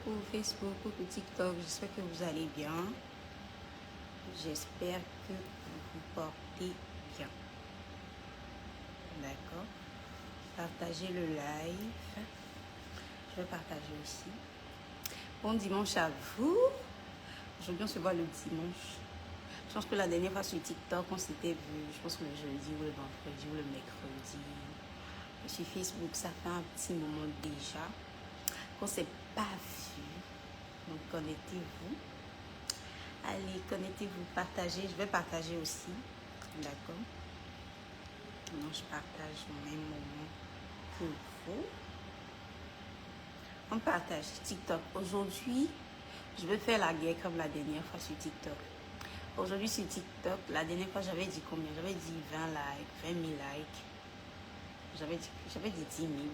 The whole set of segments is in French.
coucou Facebook, coucou TikTok, j'espère que vous allez bien. J'espère que vous vous portez bien. D'accord. Partagez le live. Je vais partager aussi. Bon dimanche à vous. Aujourd'hui, on se voit le dimanche. Je pense que la dernière fois sur TikTok, on s'était vu, je pense que le jeudi ou le vendredi ou le mercredi. Sur Facebook, ça fait un petit moment déjà qu'on ne s'est pas vu. Donc, connectez-vous. Allez, connectez-vous, partagez. Je vais partager aussi. D'accord. Donc, je partage au même moment que vous. On partage TikTok. Aujourd'hui, je vais faire la guerre comme la dernière fois sur TikTok. Aujourd'hui, sur TikTok, la dernière fois, j'avais dit combien? J'avais dit 20 likes, 20 000 likes. J'avais dit 10 000 ou 20 000.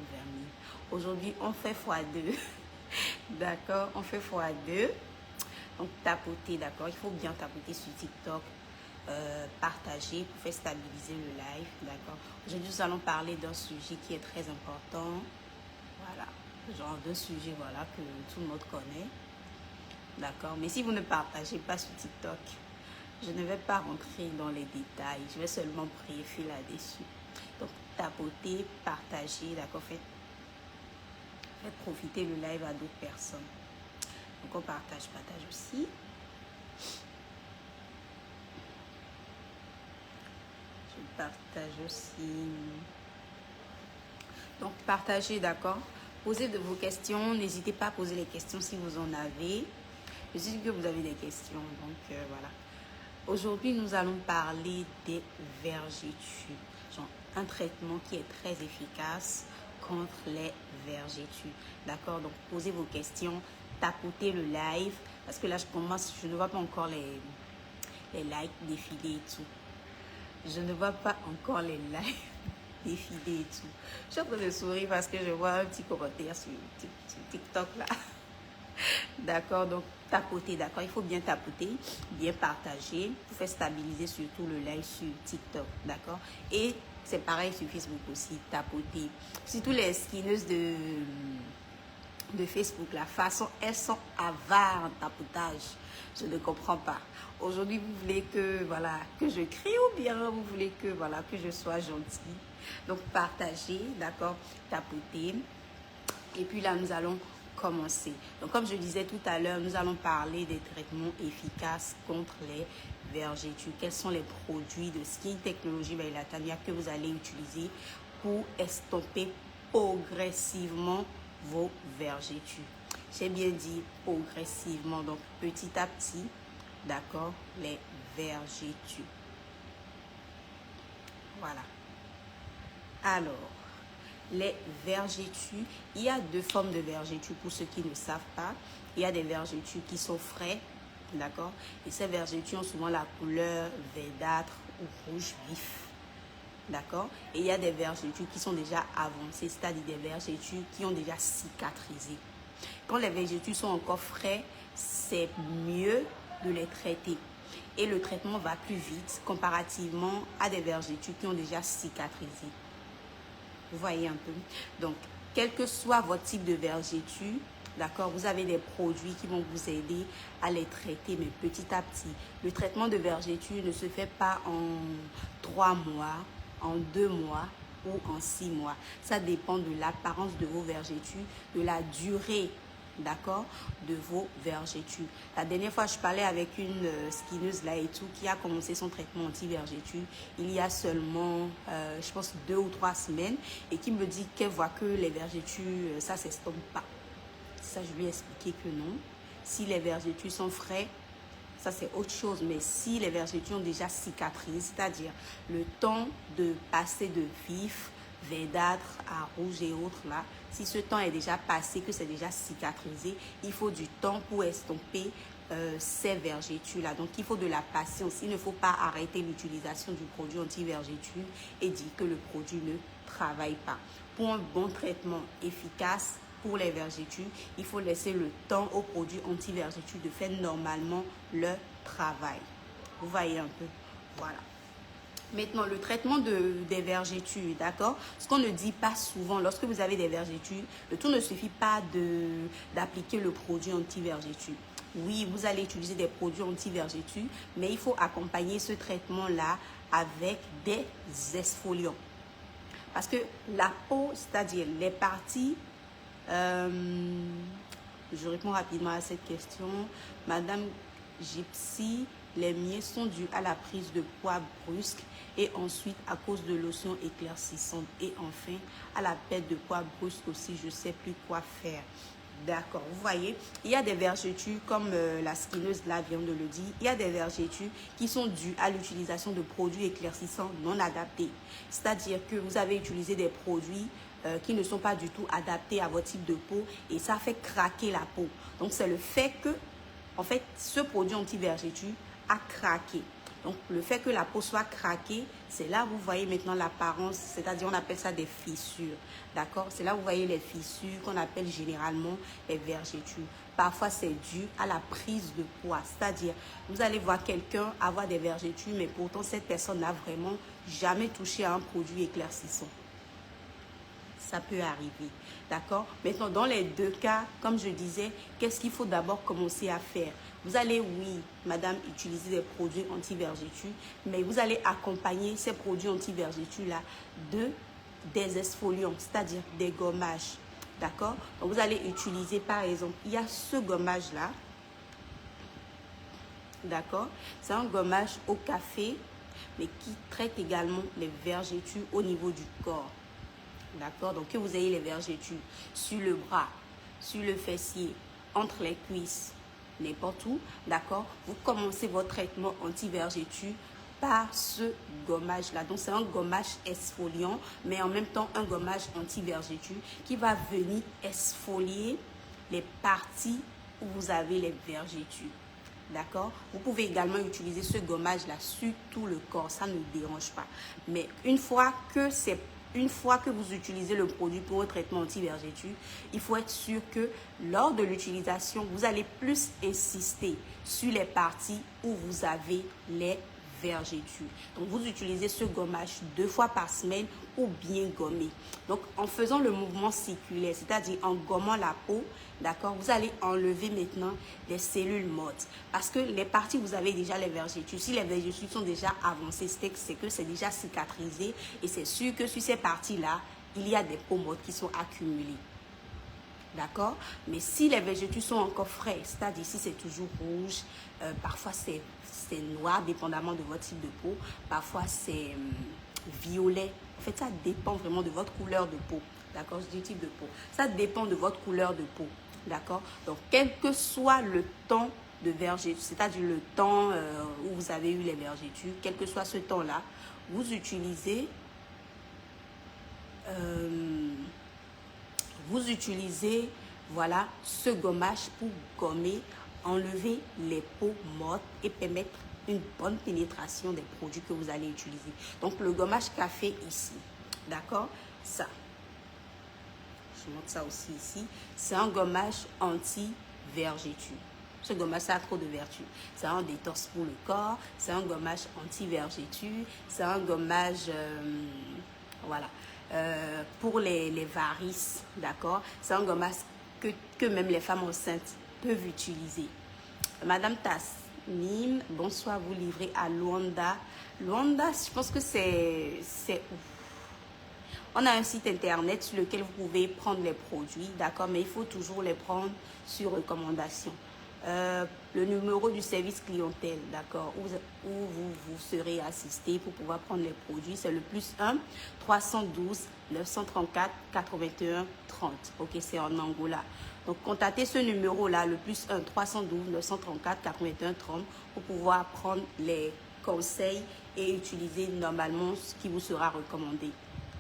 Aujourd'hui, on fait x2. D'accord, on fait x2. Donc, tapoter, d'accord. Il faut bien tapoter sur TikTok. Partager pour faire stabiliser le live, d'accord. Aujourd'hui, nous allons parler d'un sujet qui est très important. Voilà, genre d'un sujet, voilà, que tout le monde connaît. D'accord. Mais si vous ne partagez pas sur TikTok, je ne vais pas rentrer dans les détails. Je vais seulement briefer là-dessus. Donc, tapoter, partager, d'accord. Faites profiter le live à d'autres personnes. Donc, on partage aussi. Je partage aussi. Donc, partagez, d'accord. Posez de vos questions. N'hésitez pas à poser les questions si vous en avez. Je sais que vous avez des questions. Donc, voilà. Aujourd'hui, nous allons parler des vergetures. Genre, un traitement qui est très efficace contre les vergetures. D'accord? Donc, posez vos questions. Tapotez le live. Parce que là, je ne vois pas encore les likes défiler et tout. Je ne vois pas encore les likes défiler et tout. Je suis en train de sourire parce que je vois un petit commentaire sur TikTok là. D'accord, donc tapoter, d'accord. Il faut bien tapoter, bien partager pour faire stabiliser surtout le live sur TikTok, d'accord. Et c'est pareil sur Facebook aussi, tapoter. Surtout les skineuses de Facebook, la façon, elles sont avares en tapotage. Je ne comprends pas. Aujourd'hui, vous voulez que, voilà, que je crie ou bien vous voulez que, voilà, que je sois gentille. Donc, partagez, d'accord, tapoter. Et puis là, nous allons commencer. Donc, comme je disais tout à l'heure, nous allons parler des traitements efficaces contre les vergetures. Quels sont les produits de Skin Technology by Latanya que vous allez utiliser pour estomper progressivement vos vergetures? J'ai bien dit progressivement, donc petit à petit, d'accord, les vergetures. Voilà. Alors, les vergetures, il y a deux formes de vergetures pour ceux qui ne savent pas. Il y a des vergetures qui sont frais, d'accord? Et ces vergetures ont souvent la couleur verdâtre ou rouge vif, d'accord? Et il y a des vergetures qui sont déjà avancées, c'est-à-dire des vergetures qui ont déjà cicatrisé. Quand les vergetures sont encore frais, c'est mieux de les traiter. Et le traitement va plus vite comparativement à des vergetures qui ont déjà cicatrisé. Vous voyez un peu. Donc, quel que soit votre type de vergeture, d'accord, vous avez des produits qui vont vous aider à les traiter, mais petit à petit. Le traitement de vergeture ne se fait pas en 3 mois, en 2 mois ou en 6 mois. Ça dépend de l'apparence de vos vergetures, de la durée, d'accord, de vos vergetures. La dernière fois, je parlais avec une skineuse là et tout qui a commencé son traitement anti-vergeture il y a seulement, je pense, 2 ou 3 semaines et qui me dit qu'elle voit que les vergetures, ça s'estompe pas. Ça, je lui ai expliqué que non. Si les vergetures sont frais, ça c'est autre chose. Mais si les vergetures ont déjà cicatrisé, c'est-à-dire le temps de passer de vif, verdâtre à rouge et autres là, si ce temps est déjà passé, que c'est déjà cicatrisé, il faut du temps pour estomper ces vergetures là. Donc il faut de la patience. Il ne faut pas arrêter l'utilisation du produit anti-vergeture et dire que le produit ne travaille pas. Pour un bon traitement efficace pour les vergetures, il faut laisser le temps aux produits anti-vergetures de faire normalement leur travail. Vous voyez un peu, voilà. Maintenant, le traitement des vergetures, d'accord? Ce qu'on ne dit pas souvent, lorsque vous avez des vergetures, le tout ne suffit pas d'appliquer le produit anti-vergeture. Oui, vous allez utiliser des produits anti-vergeture, mais il faut accompagner ce traitement-là avec des exfoliants. Parce que la peau, c'est-à-dire les parties... je réponds rapidement à cette question. Madame Gypsy, les miens sont dus à la prise de poids brusque et ensuite à cause de lotion éclaircissante. Et enfin, à la perte de poids brusque aussi, je ne sais plus quoi faire. D'accord, vous voyez, il y a des vergetures, comme la skineuse là vient de le dire, il y a des vergetures qui sont dues à l'utilisation de produits éclaircissants non adaptés. C'est-à-dire que vous avez utilisé des produits qui ne sont pas du tout adaptés à votre type de peau et ça fait craquer la peau. Donc, c'est le fait que, en fait, ce produit anti-vergeture a craqué. Donc, le fait que la peau soit craquée, c'est là où vous voyez maintenant l'apparence, c'est-à-dire on appelle ça des fissures. D'accord? C'est là où vous voyez les fissures qu'on appelle généralement les vergetures. Parfois, c'est dû à la prise de poids. C'est-à-dire, vous allez voir quelqu'un avoir des vergetures, mais pourtant, cette personne n'a vraiment jamais touché à un produit éclaircissant. Ça peut arriver, d'accord? Maintenant, dans les deux cas, comme je disais, qu'est-ce qu'il faut d'abord commencer à faire? Vous allez, oui, madame, utiliser des produits anti-vergetures, mais vous allez accompagner ces produits anti-vergetures-là des exfoliants, c'est-à-dire des gommages, d'accord? Donc, vous allez utiliser, par exemple, il y a ce gommage-là, d'accord? C'est un gommage au café, mais qui traite également les vergetures au niveau du corps. D'accord? Donc, que vous ayez les vergetures sur le bras, sur le fessier, entre les cuisses, n'importe où, d'accord? Vous commencez votre traitement anti-vergeture par ce gommage-là. Donc, c'est un gommage exfoliant, mais en même temps, un gommage anti-vergeture qui va venir exfolier les parties où vous avez les vergetures. D'accord? Vous pouvez également utiliser ce gommage-là sur tout le corps. Ça ne dérange pas. Mais une fois que vous utilisez le produit pour un traitement anti-vergeture, il faut être sûr que lors de l'utilisation, vous allez plus insister sur les parties où vous avez les vergetures. Donc, vous utilisez ce gommage 2 fois par semaine ou bien gommer. Donc, en faisant le mouvement circulaire, c'est-à-dire en gommant la peau, d'accord, vous allez enlever maintenant les cellules mortes. Parce que les parties où vous avez déjà les vergetures, si les vergetures sont déjà avancées, c'est que c'est déjà cicatrisé et c'est sûr que sur ces parties-là, il y a des peaux mortes qui sont accumulées. D'accord? Mais si les vergetures sont encore frais, c'est-à-dire si c'est toujours rouge, parfois c'est noir, dépendamment de votre type de peau, parfois c'est violet. En fait, ça dépend vraiment de votre couleur de peau. D'accord? Je dis type de peau. Ça dépend de votre couleur de peau. D'accord? Donc, quel que soit le temps de vergeture, c'est-à-dire le temps où vous avez eu les vergetures, quel que soit ce temps-là, vous utilisez voilà, ce gommage pour gommer, enlever les peaux mortes et permettre une bonne pénétration des produits que vous allez utiliser. Donc, le gommage café ici, d'accord? Ça, je montre ça aussi ici. C'est un gommage anti-vergeture. Ce gommage, ça a trop de vertus. C'est un détox pour le corps, c'est un gommage anti-vergeture, c'est un gommage, voilà. Pour les varices, d'accord? C'est un gommage que même les femmes enceintes peuvent utiliser. Madame Tasnim, bonsoir, vous livrez à Luanda. Luanda, je pense que c'est où? On a un site internet sur lequel vous pouvez prendre les produits, d'accord? Mais il faut toujours les prendre sur recommandation. Le numéro du service clientèle, d'accord, où vous serez assisté pour pouvoir prendre les produits, c'est le +1 312 934 81 30. Ok, c'est en Angola. Donc, contactez ce numéro-là, le +1 312 934 81 30, pour pouvoir prendre les conseils et utiliser normalement ce qui vous sera recommandé.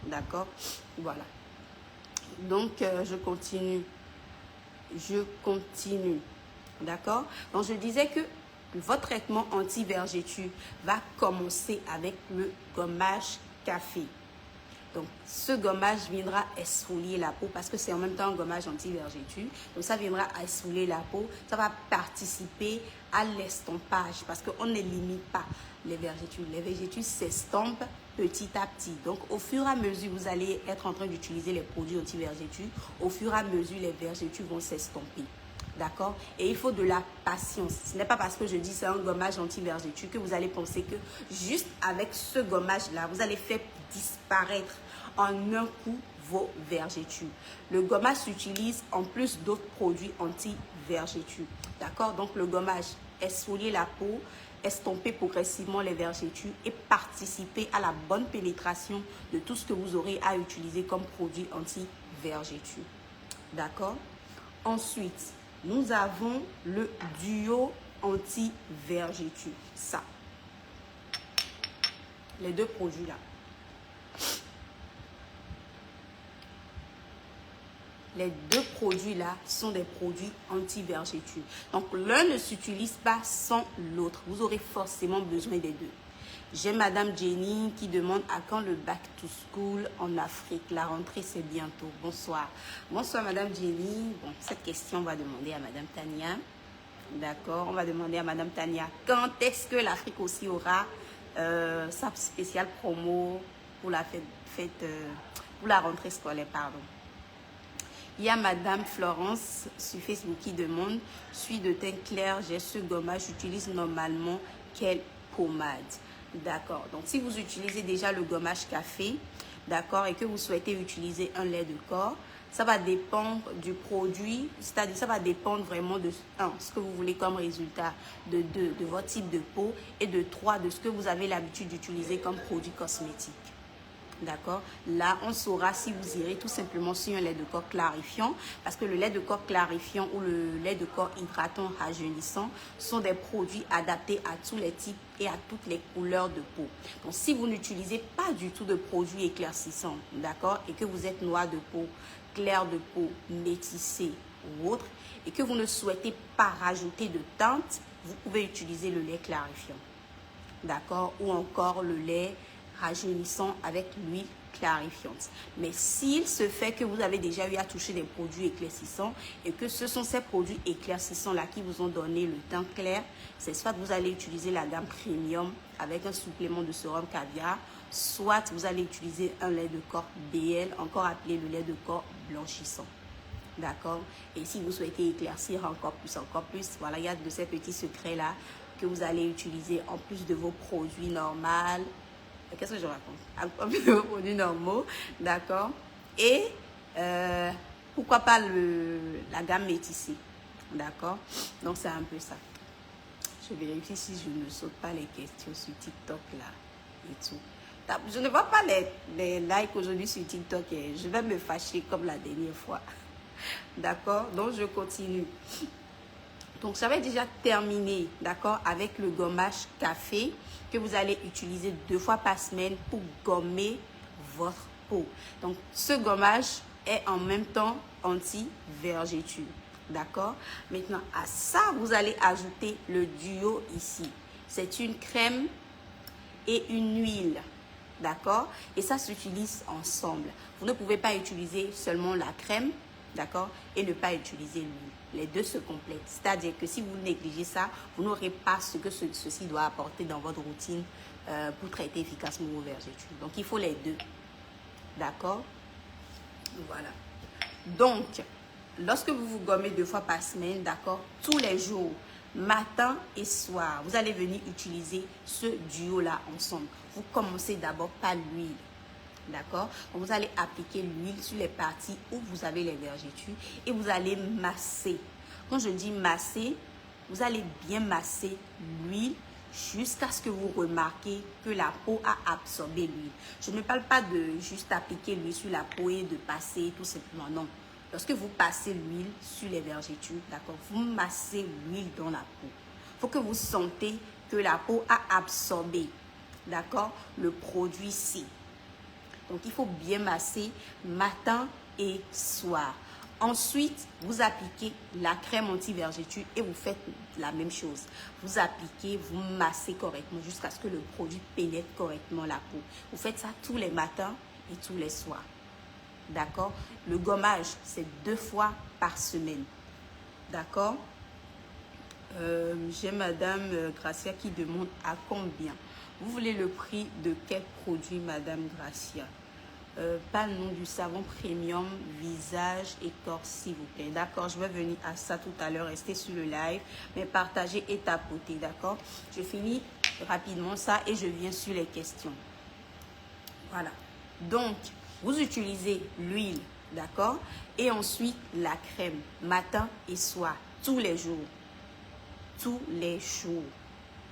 D'accord? Voilà. Donc, je continue. D'accord? Donc, je disais que votre traitement anti-vergeture va commencer avec le gommage café. Donc, ce gommage viendra exfolier la peau parce que c'est en même temps un gommage anti-vergeture. Donc, ça viendra exfolier la peau. Ça va participer à l'estompage parce qu'on n'élimine pas les vergetures. Les vergetures s'estompent petit à petit. Donc, au fur et à mesure, vous allez être en train d'utiliser les produits anti-vergetures. Au fur et à mesure, les vergetures vont s'estomper. D'accord? Et il faut de la patience. Ce n'est pas parce que je dis c'est un gommage anti-vergeture que vous allez penser que juste avec ce gommage-là, vous allez faire disparaître en un coup vos vergetures. Le gommage s'utilise en plus d'autres produits anti-vergetures. D'accord? Donc, le gommage exfolier la peau, estomper progressivement les vergetures et participer à la bonne pénétration de tout ce que vous aurez à utiliser comme produit anti-vergeture. D'accord? Ensuite, nous avons le duo anti-vergeture. Ça. Les deux produits-là. Les deux produits-là sont des produits anti-vergeture. Donc, l'un ne s'utilise pas sans l'autre. Vous aurez forcément besoin des deux. J'ai Madame Jenny qui demande à quand le back to school en Afrique. La rentrée, c'est bientôt. Bonsoir. Bonsoir, Madame Jenny. Bon, cette question, on va demander à Madame Tania. D'accord, on va demander à Madame Tania quand est-ce que l'Afrique aussi aura sa spéciale promo pour la pour la rentrée scolaire, pardon. Il y a Madame Florence sur Facebook qui demande: je suis de teint clair, j'ai ce gommage, j'utilise normalement quelle pommade? D'accord. Donc, si vous utilisez déjà le gommage café, d'accord, et que vous souhaitez utiliser un lait de corps, ça va dépendre du produit, c'est-à-dire ça va dépendre vraiment de ce que vous voulez comme résultat, de 2, de votre type de peau, et de 3, de ce que vous avez l'habitude d'utiliser comme produit cosmétique. D'accord? Là, on saura si vous irez tout simplement sur un lait de corps clarifiant, parce que le lait de corps clarifiant ou le lait de corps hydratant rajeunissant sont des produits adaptés à tous les types et à toutes les couleurs de peau. Donc, si vous n'utilisez pas du tout de produits éclaircissants, d'accord, et que vous êtes noir de peau, clair de peau, métissé ou autre, et que vous ne souhaitez pas rajouter de teinte, vous pouvez utiliser le lait clarifiant, d'accord, ou encore le lait rajeunissant avec l'huile clarifiante. Mais s'il se fait que vous avez déjà eu à toucher des produits éclaircissants et que ce sont ces produits éclaircissants là qui vous ont donné le teint clair, c'est soit vous allez utiliser la gamme premium avec un supplément de sérum caviar, soit vous allez utiliser un lait de corps BL, encore appelé le lait de corps blanchissant. D'accord? Et si vous souhaitez éclaircir encore plus, voilà, il y a de ces petits secrets là que vous allez utiliser en plus de vos produits normaux. Qu'est-ce que je raconte? En plus de vos produits normaux, d'accord? Et pourquoi pas la gamme métissée, d'accord? Donc c'est un peu ça. Je vérifie si je ne saute pas les questions sur TikTok là et tout. Je ne vois pas les likes aujourd'hui sur TikTok et je vais me fâcher comme la dernière fois. D'accord? Donc je continue. Donc, j'avais déjà terminé, d'accord, avec le gommage café que vous allez utiliser 2 fois par semaine pour gommer votre peau. Donc, ce gommage est en même temps anti-vergeture, d'accord. Maintenant, à ça, vous allez ajouter le duo ici. C'est une crème et une huile, d'accord. Et ça s'utilise ensemble. Vous ne pouvez pas utiliser seulement la crème, d'accord, et ne pas utiliser l'huile. Les deux se complètent. C'est-à-dire que si vous négligez ça, vous n'aurez pas ce que ceci doit apporter dans votre routine pour traiter efficacement vos vergetures. Donc, il faut les deux. D'accord? Voilà. Donc, lorsque vous vous gommez 2 fois par semaine, d'accord, tous les jours, matin et soir, vous allez venir utiliser ce duo-là ensemble. Vous commencez d'abord par l'huile. D'accord? Vous allez appliquer l'huile sur les parties où vous avez les vergetures et vous allez masser. Quand je dis masser, vous allez bien masser l'huile jusqu'à ce que vous remarquez que la peau a absorbé l'huile. Je ne parle pas de juste appliquer l'huile sur la peau et de passer tout simplement, non. Lorsque vous passez l'huile sur les vergetures, d'accord, vous massez l'huile dans la peau. Il faut que vous sentez que la peau a absorbé, d'accord, le produit-ci. Donc, il faut bien masser matin et soir. Ensuite, vous appliquez la crème anti-vergeture et vous faites la même chose. Vous appliquez, vous massez correctement jusqu'à ce que le produit pénètre correctement la peau. Vous faites ça tous les matins et tous les soirs. D'accord? Le gommage, c'est 2 fois par semaine. D'accord? J'ai Madame Gracia qui demande à combien. Vous voulez le prix de quel produit, Madame Gracia? Pas le nom du savon premium visage et corps, s'il vous plaît. D'accord, je vais venir à ça tout à l'heure. Restez sur le live, mais partagez et tapotez. D'accord, je finis rapidement ça et je viens sur les questions. Voilà, donc vous utilisez l'huile, d'accord, et ensuite la crème matin et soir, tous les jours. Tous les jours.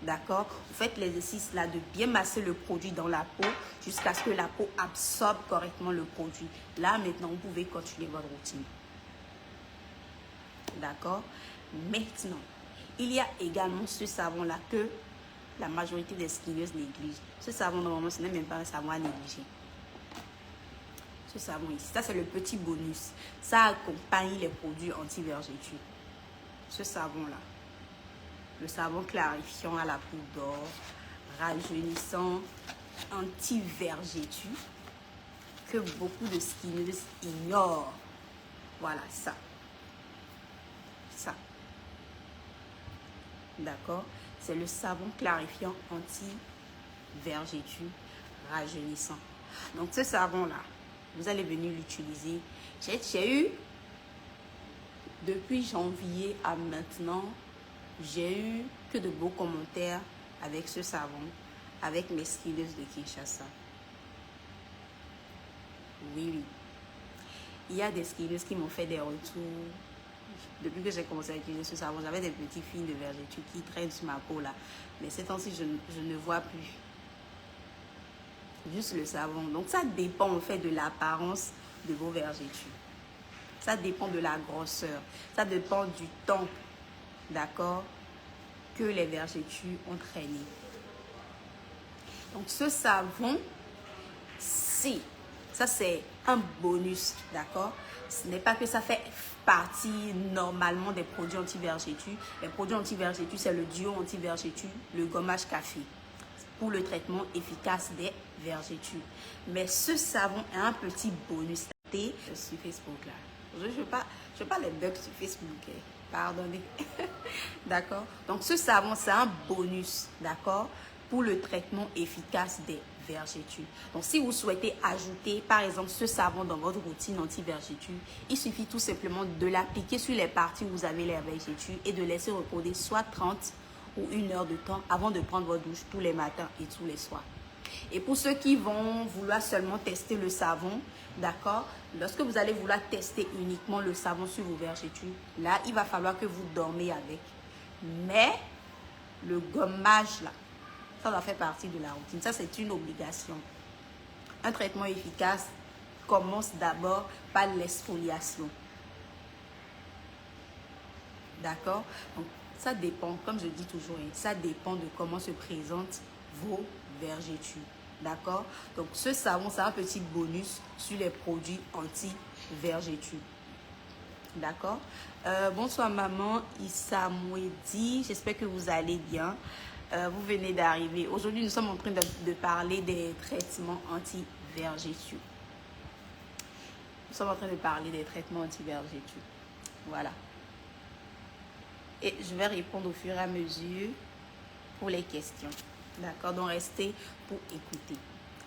D'accord? Vous faites l'exercice là de bien masser le produit dans la peau jusqu'à ce que la peau absorbe correctement le produit. Là, maintenant, vous pouvez continuer votre routine. D'accord? Maintenant, il y a également ce savon-là que la majorité des skineuses négligent. Ce savon, normalement, ce n'est même pas un savon à négliger. Ce savon ici, ça c'est le petit bonus. Ça accompagne les produits anti-vergetures. Ce savon-là. Le savon clarifiant à la poudre d'or, rajeunissant, anti-vergetures, que beaucoup de skineuses ignorent. Voilà, ça. Ça. D'accord? C'est le savon clarifiant anti-vergetures, rajeunissant. Donc, ce savon-là, vous allez venir l'utiliser. J'ai eu, depuis janvier à maintenant, j'ai eu que de beaux commentaires avec ce savon, avec mes skineuses de Kinshasa. Oui, oui. Il y a des skineuses qui m'ont fait des retours. Depuis que j'ai commencé à utiliser ce savon, j'avais des petits fils de vergetures qui traînent sur ma peau là. Mais ces temps-ci, je ne vois plus. Juste le savon. Donc ça dépend en fait de l'apparence de vos vergetures. Ça dépend de la grosseur. Ça dépend du temps. D'accord, que les vergetures ont traîné. Donc ce savon, ça c'est un bonus, d'accord. Ce n'est pas que ça fait partie normalement des produits anti-vergetures. Les produits anti-vergetures, c'est le duo anti-vergetures, le gommage café, pour le traitement efficace des vergetures. Mais ce savon est un petit bonus. Sur Facebook là. Je ne veux pas les bugs sur Facebook. Pardonnez. D'accord. Donc, ce savon, c'est un bonus. D'accord. Pour le traitement efficace des vergetures. Donc, si vous souhaitez ajouter, par exemple, ce savon dans votre routine anti-vergetures, il suffit tout simplement de l'appliquer sur les parties où vous avez les vergetures et de laisser reposer soit 30 ou 1 heure de temps avant de prendre votre douche tous les matins et tous les soirs. Et pour ceux qui vont vouloir seulement tester le savon, d'accord, lorsque vous allez vouloir tester uniquement le savon sur vos vergetures, là, il va falloir que vous dormez avec. Mais le gommage, là, ça doit faire partie de la routine. Ça, c'est une obligation. Un traitement efficace commence d'abord par l'exfoliation. D'accord? Donc, ça dépend, comme je dis toujours, ça dépend de comment se présentent vos vergetures. D'accord? Donc, ce savon, c'est un petit bonus sur les produits anti-vergetures. D'accord? Bonsoir, maman Issa Mouedi. J'espère que vous allez bien. Vous venez d'arriver. Aujourd'hui, nous sommes en train de parler des traitements anti-vergetures. Nous sommes en train de parler des traitements anti-vergetures. Voilà. Et je vais répondre au fur et à mesure pour les questions. D'accord? Donc, restez pour écouter.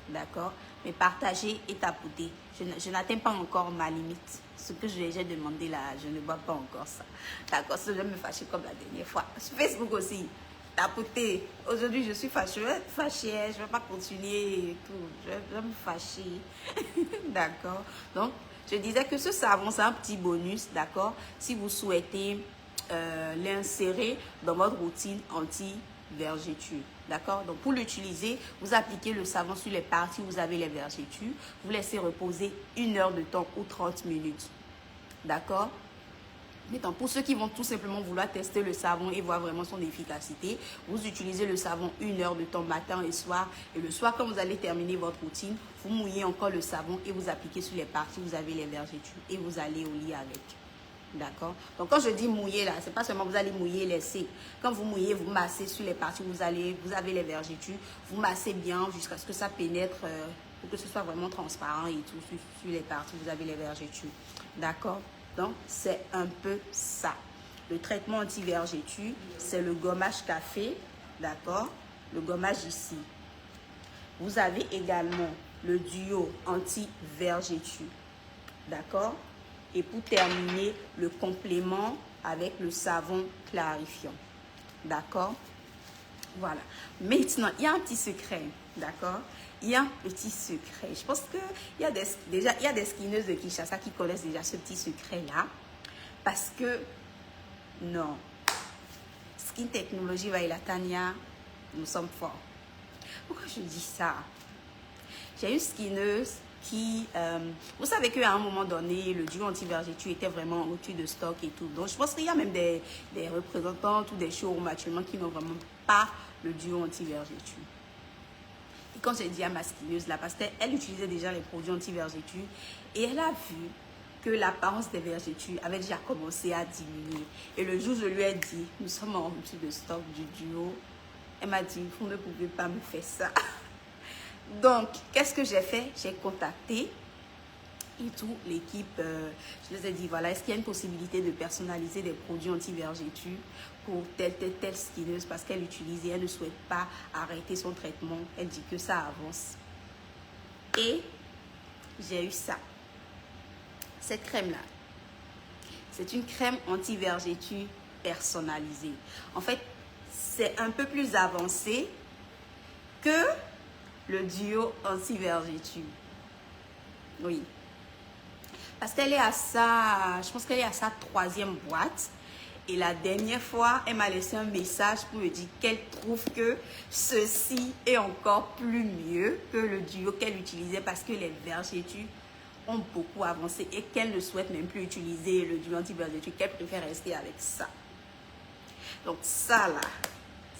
D'accord? Mais partagez et tapotez. Je n'atteins pas encore ma limite. Ce que j'ai demandé là, je ne vois pas encore ça. D'accord? Ça, je vais me fâcher comme la dernière fois. Sur Facebook aussi. Tapotez. Aujourd'hui, je suis fâchée. Je vais être fâchée. Je ne vais pas continuer et tout. Je vais me fâcher. D'accord? Donc, je disais que ce savon, c'est un petit bonus. D'accord? Si vous souhaitez l'insérer dans votre routine anti-vergetures. D'accord? Donc, pour l'utiliser, vous appliquez le savon sur les parties où vous avez les vergetures. Vous laissez reposer 1 heure de temps ou 30 minutes. D'accord? Maintenant, pour ceux qui vont tout simplement vouloir tester le savon et voir vraiment son efficacité, vous utilisez le savon 1 heure de temps matin et soir. Et le soir, quand vous allez terminer votre routine, vous mouillez encore le savon et vous appliquez sur les parties où vous avez les vergetures. Et vous allez au lit avec. D'accord? Donc, quand je dis mouiller là, c'est pas seulement vous allez mouiller et laisser. Quand vous mouillez, vous massez sur les parties où vous avez les vergetures. Vous massez bien jusqu'à ce que ça pénètre pour que ce soit vraiment transparent et tout. Sur les parties, vous avez les vergetures. D'accord? Donc, c'est un peu ça. Le traitement anti-vergeture, c'est le gommage café. D'accord? Le gommage ici. Vous avez également le duo anti-vergeture. D'accord? Et pour terminer, le complément avec le savon clarifiant. D'accord? Voilà. Maintenant, il y a un petit secret. D'accord? Il y a un petit secret. Je pense qu'il y a des skinneuses de Kinshasa qui connaissent déjà ce petit secret-là. Parce que, non. Skin Technology Vaila Tania, nous sommes forts. Pourquoi je dis ça? J'ai une skinneuse qui, vous savez qu'à un moment donné, le duo anti-vergeture était vraiment au-dessus de stock et tout. Donc, je pense qu'il y a même des représentants ou des showrooms actuellement qui n'ont vraiment pas le duo anti-vergeture. Et quand j'ai dit à ma skinneuse là, parce qu'elle utilisait déjà les produits anti-vergeture et elle a vu que l'apparence des vergetures avait déjà commencé à diminuer. Et le jour où je lui ai dit, nous sommes en rupture de stock du duo, elle m'a dit, vous ne pouvez pas me faire ça. Donc, qu'est-ce que j'ai fait? J'ai contacté et tout l'équipe. Je les ai dit, voilà, est-ce qu'il y a une possibilité de personnaliser des produits anti-vergeture pour telle skinneuse parce qu'elle utilise et elle ne souhaite pas arrêter son traitement. Elle dit que ça avance. Et j'ai eu ça. Cette crème-là, c'est une crème anti-vergeture personnalisée. En fait, c'est un peu plus avancé que le duo anti-vergeture. Oui. Parce qu'elle est à sa, je pense qu'elle est à sa 3e boîte. Et la dernière fois, elle m'a laissé un message pour me dire qu'elle trouve que ceci est encore plus mieux que le duo qu'elle utilisait parce que les vergetures ont beaucoup avancé et qu'elle ne souhaite même plus utiliser le duo anti-vergeture, qu'elle préfère rester avec ça. Donc ça là,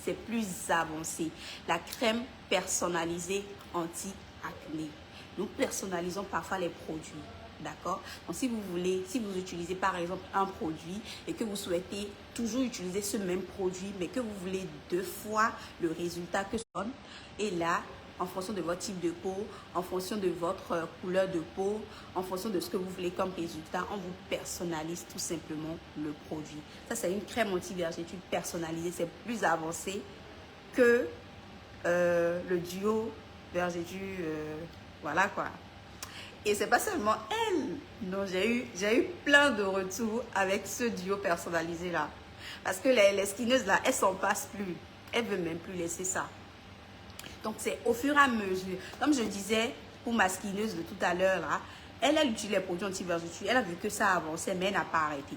c'est plus avancé. La crème personnalisée anti-acné. Nous personnalisons parfois les produits. D'accord? Donc si vous voulez, si vous utilisez par exemple un produit et que vous souhaitez toujours utiliser ce même produit, mais que vous voulez 2 fois le résultat que ça donne, et là, en fonction de votre type de peau, en fonction de votre couleur de peau, en fonction de ce que vous voulez comme résultat, on vous personnalise tout simplement le produit. Ça, c'est une crème anti-vergeture personnalisée. C'est plus avancé que le duo vergeture. Voilà quoi. Et c'est pas seulement elle. Non, j'ai eu plein de retours avec ce duo personnalisé là. Parce que les skinneuses là, elles s'en passent plus. Elles ne veulent même plus laisser ça. Donc, c'est au fur et à mesure. Comme je disais pour ma skinneuse de tout à l'heure, là, elle utilise les produits anti-vergeture. Elle a vu que ça avançait, mais elle n'a pas arrêté.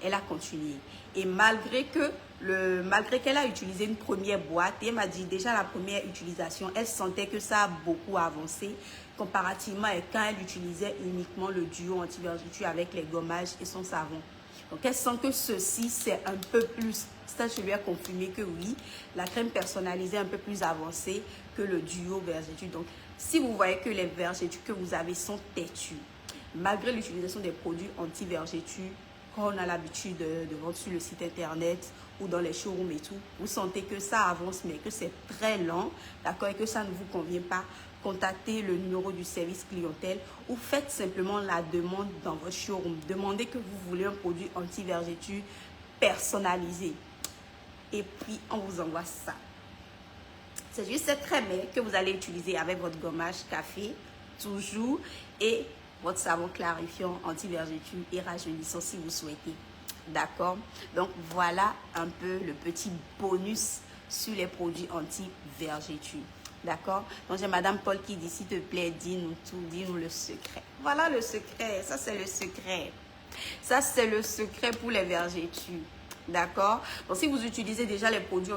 Elle a continué. Et malgré qu'elle a utilisé une première boîte, et elle m'a dit déjà la première utilisation, elle sentait que ça a beaucoup avancé comparativement à quand elle utilisait uniquement le duo anti-vergeture avec les gommages et son savon. Donc, elle sent que ceci, c'est un peu plus. Ça, je lui ai confirmé que oui, la crème personnalisée est un peu plus avancée que le duo vergeture. Donc, si vous voyez que les vergetures que vous avez sont têtues, malgré l'utilisation des produits anti-vergeture, quand on a l'habitude de vendre sur le site internet ou dans les showrooms et tout, vous sentez que ça avance, mais que c'est très lent, d'accord, et que ça ne vous convient pas, contactez le numéro du service clientèle ou faites simplement la demande dans votre showroom. Demandez que vous voulez un produit anti-vergeture personnalisé. Et puis, on vous envoie ça. C'est juste cette crème que vous allez utiliser avec votre gommage café, toujours, et votre savon clarifiant anti-vergeture et rajeunissant si vous souhaitez. D'accord? Donc, voilà un peu le petit bonus sur les produits anti-vergeture. D'accord? Donc, j'ai Madame Paul qui dit, s'il te plaît, dis-nous tout, dis-nous le secret. Voilà le secret. Ça, c'est le secret. Ça, c'est le secret pour les vergetures. D'accord? Donc, si vous utilisez déjà les produits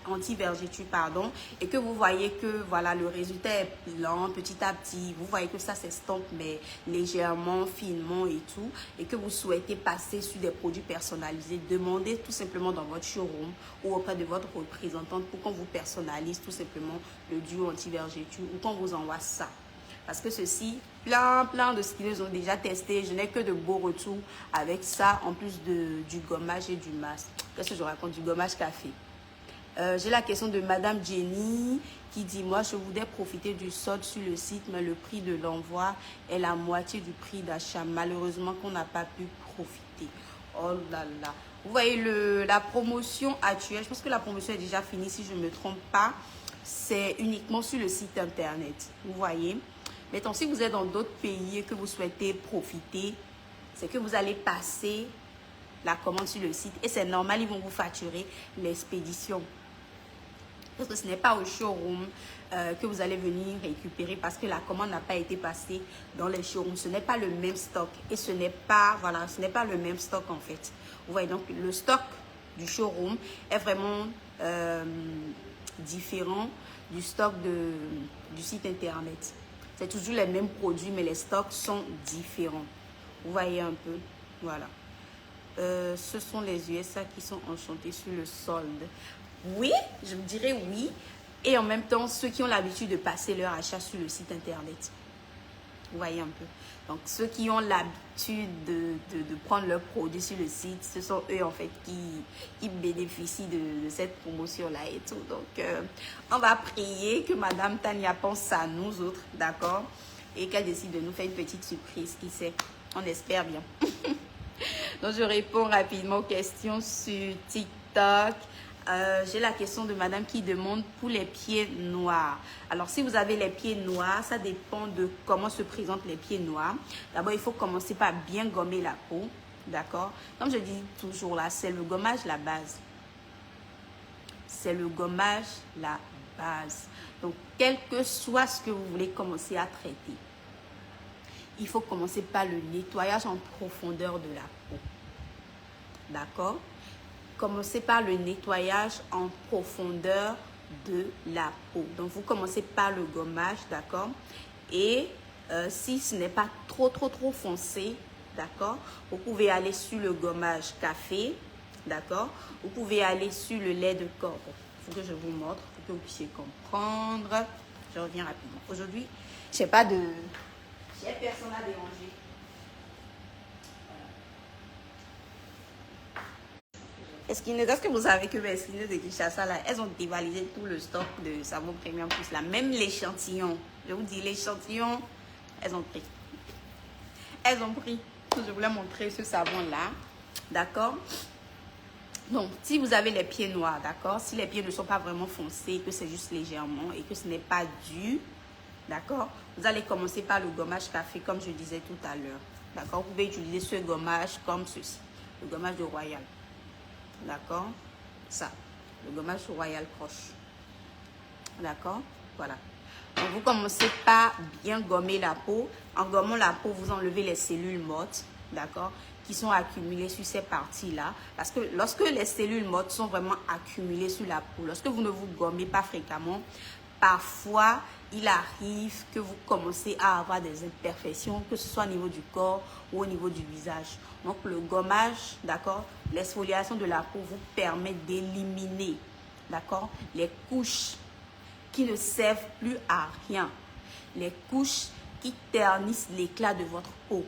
anti-vergeture, pardon, et que vous voyez que, voilà, le résultat est lent, petit à petit, vous voyez que ça s'estompe, mais légèrement, finement et tout, et que vous souhaitez passer sur des produits personnalisés, demandez tout simplement dans votre showroom ou auprès de votre représentante pour qu'on vous personnalise tout simplement le duo anti-vergeture ou qu'on vous envoie ça. Parce que ceci, plein de skinneuses ont déjà testé. Je n'ai que de beaux retours avec ça, en plus du gommage et du masque. Qu'est-ce que je raconte? Du gommage café. J'ai la question de Madame Jenny qui dit, moi, je voudrais profiter du solde sur le site, mais le prix de l'envoi est la moitié du prix d'achat. Malheureusement, qu'on n'a pas pu profiter. Oh là là. Vous voyez la promotion actuelle, je pense que la promotion est déjà finie si je ne me trompe pas. C'est uniquement sur le site internet. Vous voyez. Maintenant, si vous êtes dans d'autres pays et que vous souhaitez profiter, c'est que vous allez passer la commande sur le site. Et c'est normal, ils vont vous facturer l'expédition. Parce que ce n'est pas au showroom que vous allez venir récupérer parce que la commande n'a pas été passée dans les showrooms. Ce n'est pas le même stock. Et ce n'est pas, voilà, ce n'est pas le même stock en fait. Vous voyez, donc le stock du showroom est vraiment différent du stock du site internet. C'est toujours les mêmes produits, mais les stocks sont différents. Vous voyez un peu, voilà. Ce sont les USA qui sont enchantés sur le solde. Oui, je me dirais oui. Et en même temps, ceux qui ont l'habitude de passer leur achat sur le site internet. Vous voyez un peu. Donc, ceux qui ont l'habitude de prendre leurs produits sur le site, ce sont eux en fait qui bénéficient de cette promotion-là et tout. Donc, on va prier que Madame Tania pense à nous autres, d'accord? Et qu'elle décide de nous faire une petite surprise, qui sait. On espère bien. Donc, je réponds rapidement aux questions sur TikTok. J'ai la question de madame qui demande pour les pieds noirs. Alors, si vous avez les pieds noirs, ça dépend de comment se présentent les pieds noirs. D'abord, il faut commencer par bien gommer la peau. D'accord? Comme je dis toujours là, c'est le gommage la base. C'est le gommage la base. Donc, quel que soit ce que vous voulez commencer à traiter, il faut commencer par le nettoyage en profondeur de la peau. D'accord? Commencez par le nettoyage en profondeur de la peau. Donc, vous commencez par le gommage, d'accord? Et si ce n'est pas trop foncé, d'accord? Vous pouvez aller sur le gommage café, d'accord? Vous pouvez aller sur le lait de corps. Il faut que je vous montre, pour que vous puissiez comprendre. Je reviens rapidement. Aujourd'hui, je n'ai pas de... J'ai personne à déranger. Est-ce que vous savez que les esquineuses de Kinshasa, là, elles ont dévalisé tout le stock de savon premium plus là. Même l'échantillon. Je vous dis, l'échantillon, elles ont pris. Elles ont pris. Je voulais montrer ce savon-là. D'accord? Donc, si vous avez les pieds noirs, d'accord? Si les pieds ne sont pas vraiment foncés, que c'est juste légèrement et que ce n'est pas dur, d'accord? Vous allez commencer par le gommage café, comme je disais tout à l'heure. D'accord? Vous pouvez utiliser ce gommage comme ceci. Le gommage de Royal. D'accord? Ça. Le gommage Royal Crush. D'accord? Voilà. Donc, vous commencez par bien gommer la peau. En gommant la peau, vous enlevez les cellules mortes. D'accord? Qui sont accumulées sur ces parties-là. Parce que lorsque les cellules mortes sont vraiment accumulées sur la peau, lorsque vous ne vous gommez pas fréquemment, parfois, il arrive que vous commencez à avoir des imperfections, que ce soit au niveau du corps ou au niveau du visage. Donc, le gommage, d'accord, l'exfoliation de la peau vous permet d'éliminer, d'accord, les couches qui ne servent plus à rien, les couches qui ternissent l'éclat de votre peau,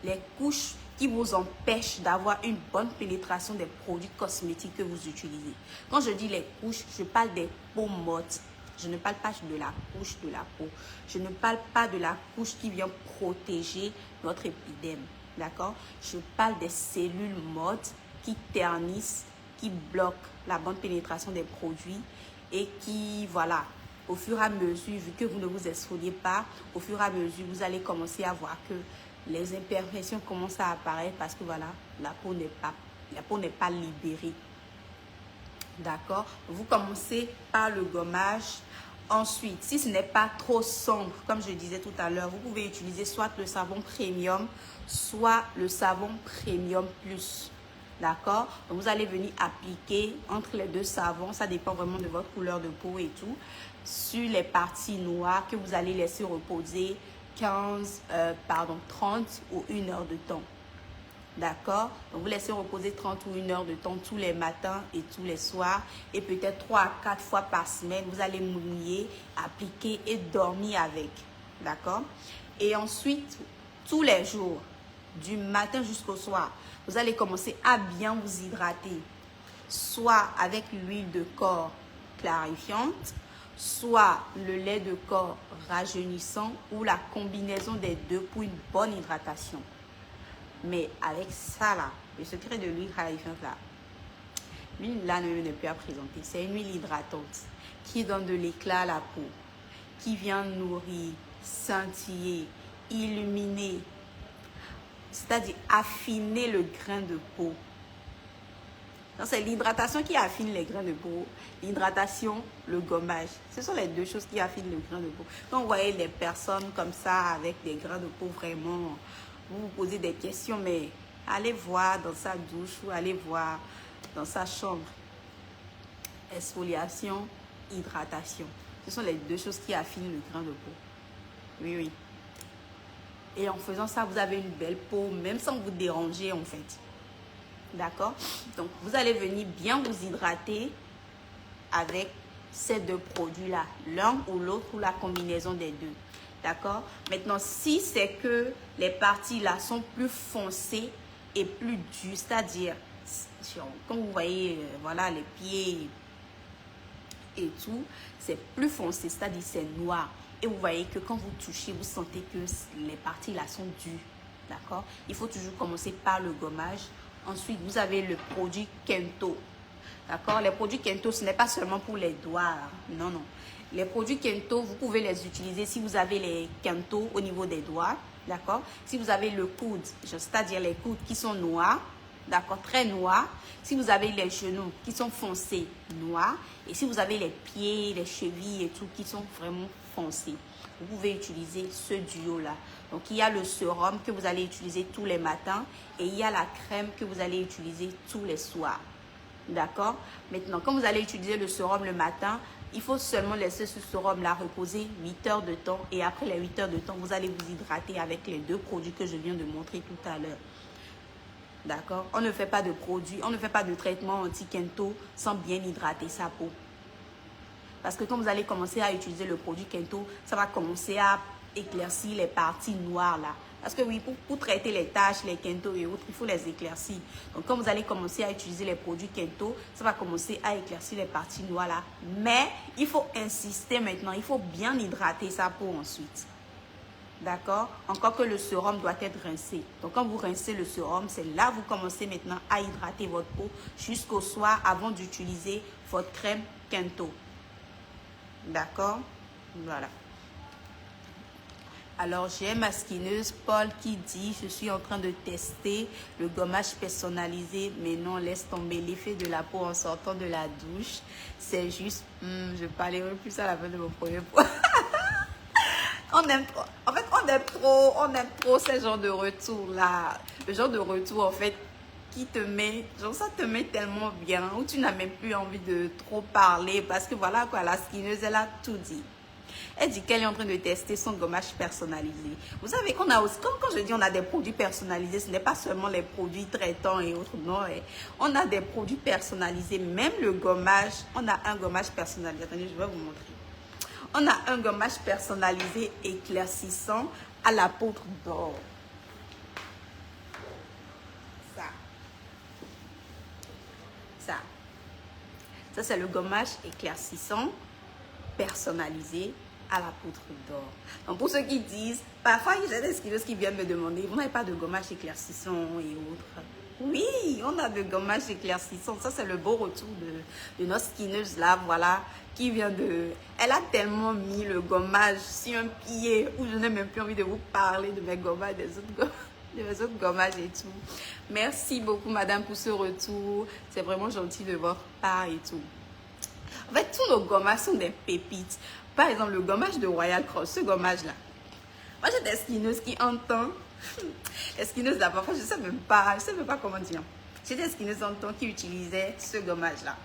les couches qui vous empêchent d'avoir une bonne pénétration des produits cosmétiques que vous utilisez. Quand je dis les couches, je parle des peaux mortes. Je ne parle pas de la couche de la peau. Je ne parle pas de la couche qui vient protéger notre épiderme. D'accord? Je parle des cellules mortes qui ternissent, qui bloquent la bonne pénétration des produits et qui, voilà, au fur et à mesure, vu que vous ne vous exfoliez pas, au fur et à mesure, vous allez commencer à voir que les imperfections commencent à apparaître parce que, voilà, la peau n'est pas libérée. D'accord? Vous commencez par le gommage. Ensuite, si ce n'est pas trop sombre, comme je disais tout à l'heure, vous pouvez utiliser soit le savon premium, soit le savon premium plus. D'accord? Vous allez venir appliquer entre les deux savons, ça dépend vraiment de votre couleur de peau et tout, sur les parties noires que vous allez laisser reposer 30 ou 1 heure de temps. D'accord? Donc, vous laissez reposer 30 ou 1 heure de temps tous les matins et tous les soirs. Et peut-être 3 à 4 fois par semaine, vous allez mouiller, appliquer et dormir avec. D'accord? Et ensuite, tous les jours, du matin jusqu'au soir, vous allez commencer à bien vous hydrater. Soit avec l'huile de corps, clarifiante, soit le lait de corps rajeunissant ou la combinaison des deux pour une bonne hydratation. Mais avec ça là, le secret de l'huile clarifiante là, l'huile là n'est plus à présenter. C'est une huile hydratante qui donne de l'éclat à la peau, qui vient nourrir, scintiller, illuminer, c'est-à-dire affiner le grain de peau. C'est l'hydratation qui affine les grains de peau, l'hydratation, le gommage. Ce sont les deux choses qui affinent le grain de peau. Quand vous voyez les personnes comme ça avec des grains de peau vraiment, vous vous posez des questions, mais allez voir dans sa douche ou allez voir dans sa chambre. Exfoliation, hydratation. Ce sont les deux choses qui affinent le grain de peau. Oui, oui. Et en faisant ça, vous avez une belle peau, même sans vous déranger en fait. D'accord? Donc, vous allez venir bien vous hydrater avec ces deux produits-là. L'un ou l'autre ou la combinaison des deux. D'accord? Maintenant, si c'est que les parties là sont plus foncées et plus dures, c'est-à-dire, comme vous voyez, voilà, les pieds et tout, c'est plus foncé, c'est-à-dire c'est noir. Et vous voyez que quand vous touchez, vous sentez que les parties là sont dures. D'accord? Il faut toujours commencer par le gommage. Ensuite, vous avez le produit Kento. D'accord? Les produits Kento, ce n'est pas seulement pour les doigts. Non, non. Les produits Kento, vous pouvez les utiliser si vous avez les Kento au niveau des doigts. D'accord? Si vous avez le coude, c'est-à-dire les coudes qui sont noirs. D'accord? Très noirs. Si vous avez les genoux qui sont foncés, noirs. Et si vous avez les pieds, les chevilles et tout qui sont vraiment foncés, vous pouvez utiliser ce duo-là. Donc, il y a le sérum que vous allez utiliser tous les matins et il y a la crème que vous allez utiliser tous les soirs. D'accord? Maintenant, quand vous allez utiliser le sérum le matin, il faut seulement laisser ce sérum-là reposer 8 heures de temps et après les 8 heures de temps, vous allez vous hydrater avec les deux produits que je viens de montrer tout à l'heure. D'accord? On ne fait pas de produits, on ne fait pas de traitement anti-Kento sans bien hydrater sa peau. Parce que quand vous allez commencer à utiliser le produit Kento, ça va commencer à éclaircir les parties noires là. Parce que oui, pour traiter les taches, les Kento et autres, il faut les éclaircir. Donc quand vous allez commencer à utiliser les produits Kento, ça va commencer à éclaircir les parties noires là. Mais il faut insister maintenant, il faut bien hydrater sa peau ensuite. D'accord? Encore que le sérum doit être rincé. Donc quand vous rincez le sérum, c'est là que vous commencez maintenant à hydrater votre peau jusqu'au soir avant d'utiliser votre crème Kento. D'accord? Voilà. Alors, j'ai ma skineuse Paul qui dit, je suis en train de tester le gommage personnalisé, mais non, laisse tomber l'effet de la peau en sortant de la douche. C'est juste, je parlerai plus à la fin de mon premier point. On aime trop, en fait, on aime trop ce genre de retour-là. Le genre de retour, en fait, qui te met, genre ça te met tellement bien, où tu n'as même plus envie de trop parler, parce que voilà quoi, la skineuse, elle a tout dit. Elle dit qu'elle est en train de tester son gommage personnalisé. Vous savez qu'on a aussi, quand je dis on a des produits personnalisés, ce n'est pas seulement les produits traitants et autres, non. On a des produits personnalisés, même le gommage, on a un gommage personnalisé. Attendez, je vais vous montrer. On a un gommage personnalisé éclaircissant à la poudre d'or. Ça c'est le gommage éclaircissant personnalisé à la poudre d'or. Donc pour ceux qui disent, parfois j'ai des skineuses qui viennent me demander, vous n'avez pas de gommage éclaircissant et autres? Oui, on a de gommage éclaircissant. Ça c'est le beau retour de notre skineuse là, voilà, qui vient de... Elle a tellement mis le gommage sur un pied où je n'ai même plus envie de vous parler de mes gommages, des autres gommages et tout. Merci beaucoup madame pour ce retour. C'est vraiment gentil de votre part et tout. En fait, tous nos gommages sont des pépites. Par exemple, le gommage de Royal Cross, ce gommage-là. Moi, j'ai des skineuses qui entendent. Les skineuses là, parfois, je ne sais même pas comment dire. J'ai des skineuses entendent qui utilisaient ce gommage-là.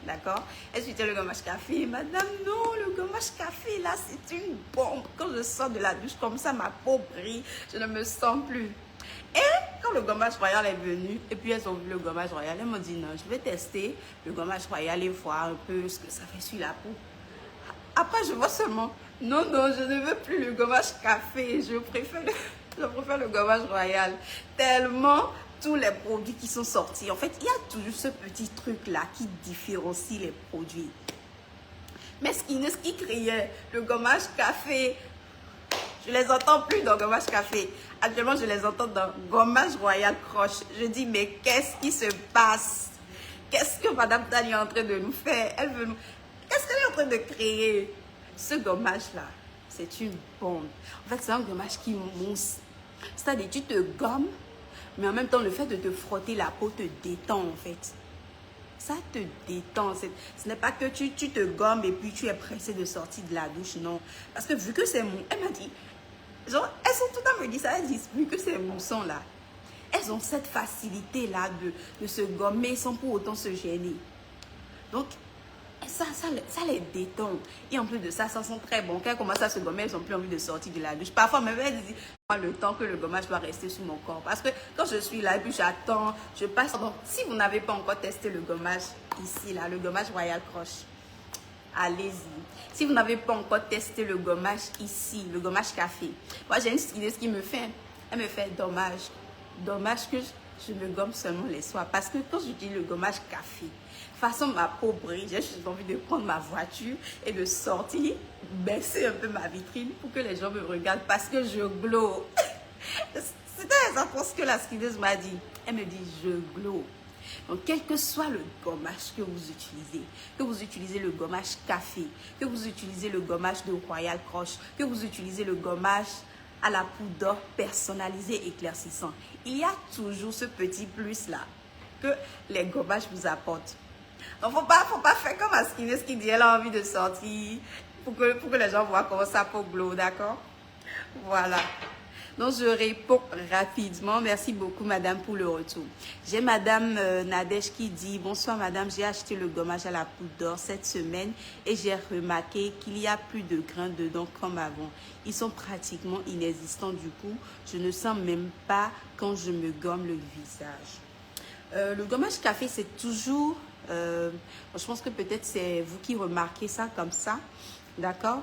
D'accord? Elles utilisaient le gommage café. Madame, non, le gommage café, là, c'est une bombe. Quand je sors de la douche comme ça, ma peau brille. Je ne me sens plus. Et quand le gommage royal est venu, et puis elles ont vu le gommage royal, elles m'ont dit non, je vais tester le gommage royal et voir un peu ce que ça fait sur la peau. Après, je vois seulement, non, je ne veux plus le gommage café, je préfère le gommage royal. Tellement tous les produits qui sont sortis, en fait, il y a toujours ce petit truc-là qui différencie les produits. Mes skinneuses qui criaient le gommage café. Je les entends plus dans gommage café. Actuellement, je les entends dans gommage royal croche. Je dis, mais qu'est-ce qui se passe? Qu'est-ce que Madame Tani est en train de nous faire? Qu'est-ce qu'elle est en train de créer? Ce gommage-là, c'est une bombe. En fait, c'est un gommage qui mousse. C'est-à-dire, tu te gommes, mais en même temps, le fait de te frotter la peau te détend, en fait. Ça te détend. Ce n'est pas que tu te gommes et puis tu es pressé de sortir de la douche, non. Parce que vu que c'est mou, elle m'a dit, genre, elles sont tout le temps me dit ça, elles disent, vu que c'est moussant là, elles ont cette facilité-là de se gommer sans pour autant se gêner. Donc, ça les détend. Et en plus de ça, ça sent très bon. Quand elles commencent à se gommer, elles n'ont plus envie de sortir de la douche. Parfois, même elles disent, le temps que le gommage doit rester sur mon corps. Parce que quand je suis là et puis j'attends, je passe. Donc, si vous n'avez pas encore testé le gommage ici, là, le gommage Royal Croche, allez-y. Si vous n'avez pas encore testé le gommage ici, le gommage café, moi j'ai une idée, ce qui me fait, elle me fait dommage. Dommage que je me gomme seulement les soirs. Parce que quand je dis le gommage café, façon ma peau brille, j'ai juste envie de prendre ma voiture et de sortir, baisser un peu ma vitrine pour que les gens me regardent parce que je glow. C'était exactement ce que la skineuse m'a dit. Elle me dit je glow. Donc, quel que soit le gommage que vous utilisez le gommage café, que vous utilisez le gommage de Royal Croche, que vous utilisez le gommage à la poudre personnalisé éclaircissant, il y a toujours ce petit plus-là que les gommages vous apportent. Donc, faut pas faire comme la skineuse qui dit elle a envie de sortir pour que les gens voient comment ça peut glow, d'accord? Voilà. Donc, je réponds rapidement. Merci beaucoup, madame, pour le retour. J'ai madame Nadège qui dit, bonsoir, madame, j'ai acheté le gommage à la poudre d'or cette semaine et j'ai remarqué qu'il y a plus de grains dedans comme avant. Ils sont pratiquement inexistants du coup. Je ne sens même pas quand je me gomme le visage. Le gommage café, c'est toujours... je pense que peut-être c'est vous qui remarquez ça comme ça. D'accord?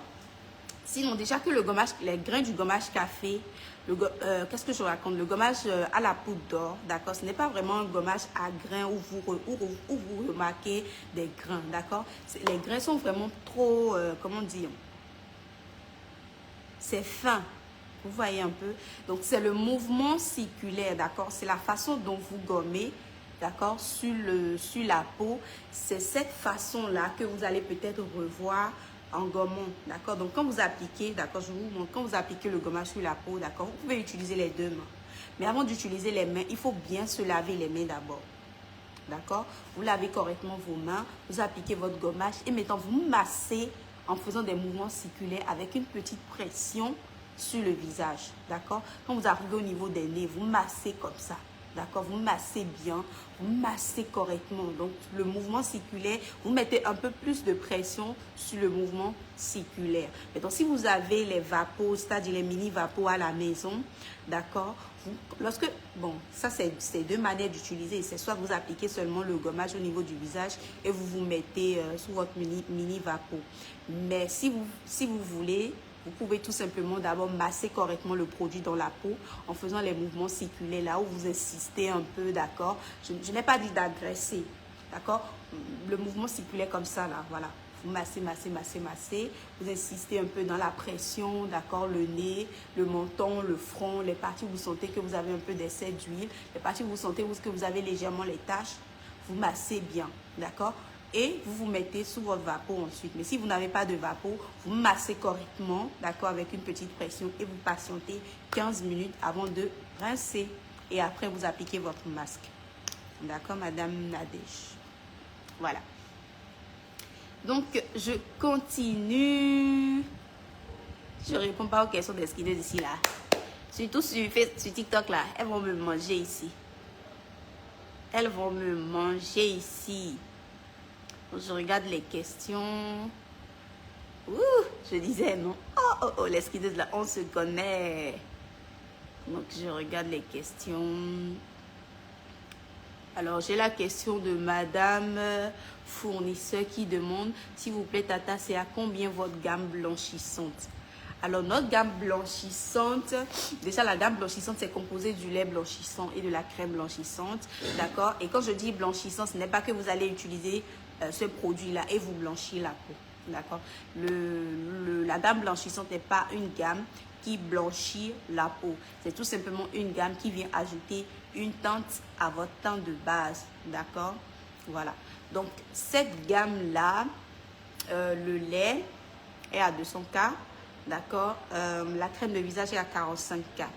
Sinon, déjà que le gommage, les grains du gommage café, qu'est-ce que je raconte? Le gommage à la poudre d'or, d'accord? Ce n'est pas vraiment un gommage à grains où vous remarquez des grains, d'accord? Les grains sont vraiment trop, comment dire? C'est fin, vous voyez un peu? Donc, c'est le mouvement circulaire, d'accord? C'est la façon dont vous gommez, d'accord? Sur la peau. C'est cette façon-là que vous allez peut-être revoir en gommant, d'accord? Donc, quand vous appliquez, d'accord, je vous montre, quand vous appliquez le gommage sur la peau, d'accord, vous pouvez utiliser les deux mains. Mais avant d'utiliser les mains, il faut bien se laver les mains d'abord, d'accord? Vous lavez correctement vos mains, vous appliquez votre gommage et maintenant, vous massez en faisant des mouvements circulaires avec une petite pression sur le visage, d'accord? Quand vous arrivez au niveau des nez, vous massez comme ça. D'accord, vous massez bien, vous massez correctement. Donc, le mouvement circulaire, vous mettez un peu plus de pression sur le mouvement circulaire. Maintenant, si vous avez les vapos, c'est-à-dire les mini-vapos à la maison, d'accord, bon, ça c'est deux manières d'utiliser. C'est soit vous appliquez seulement le gommage au niveau du visage et vous vous mettez sous votre mini-vapo. Mais si vous voulez... Vous pouvez tout simplement d'abord masser correctement le produit dans la peau en faisant les mouvements circulaires là où vous insistez un peu, d'accord? Je n'ai pas dit d'agresser, d'accord? Le mouvement circulaire comme ça là, voilà. Vous massez, massez, massez, massez. Vous insistez un peu dans la pression, d'accord? Le nez, le menton, le front, les parties où vous sentez que vous avez un peu d'excès d'huile, les parties où vous sentez que vous avez légèrement les taches, vous massez bien, d'accord? Et vous vous mettez sous votre vapeau ensuite. Mais si vous n'avez pas de vapeau, vous massez correctement, d'accord, avec une petite pression et vous patientez 15 minutes avant de rincer. Et après, vous appliquez votre masque. D'accord, madame Nadège? Voilà. Donc, je continue. Je ne réponds pas aux questions des skinheads ici, là. Surtout sur TikTok, là. Elles vont me manger ici. Elles vont me manger ici. Je regarde les questions. Ouh, je disais non. Oh, les skinheads, là, on se connaît. Donc, je regarde les questions. Alors, j'ai la question de madame fournisseur qui demande, s'il vous plaît, Tata, c'est à combien votre gamme blanchissante? Alors, notre gamme blanchissante, déjà la gamme blanchissante, c'est composé du lait blanchissant et de la crème blanchissante, d'accord? Et quand je dis blanchissant, ce n'est pas que vous allez utiliser ce produit-là et vous blanchir la peau. D'accord. La gamme blanchissante n'est pas une gamme qui blanchit la peau. C'est tout simplement une gamme qui vient ajouter une teinte à votre teinte de base. D'accord. Voilà. Donc, cette gamme-là, le lait est à 200K. D'accord. La crème de visage est à 45K.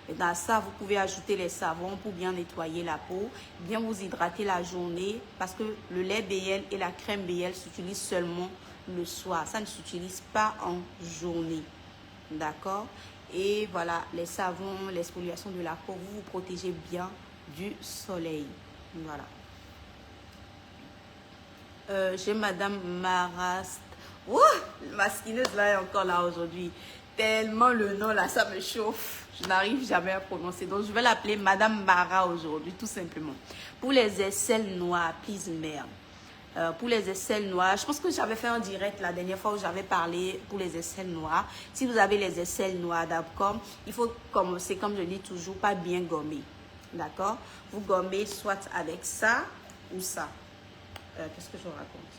Et dans ça, vous pouvez ajouter les savons pour bien nettoyer la peau, bien vous hydrater la journée, parce que le lait BL et la crème BL s'utilisent seulement le soir. Ça ne s'utilise pas en journée. D'accord. Et voilà, les savons, l'exfoliation de la peau, vous vous protégez bien du soleil. Voilà. J'ai Madame Marast. Ouh, ma skineuse là est encore là aujourd'hui. Tellement le nom là, ça me chauffe. Je n'arrive jamais à prononcer. Donc, je vais l'appeler Madame Mara aujourd'hui, tout simplement. Pour les aisselles noires, please merde. Pour les aisselles noires, je pense que j'avais fait un direct la dernière fois où j'avais parlé pour les aisselles noires. Si vous avez les aisselles noires, d'accord, il faut commencer, comme je dis toujours, pas bien gommer. D'accord. Vous gommez soit avec ça ou ça. Qu'est-ce que je raconte?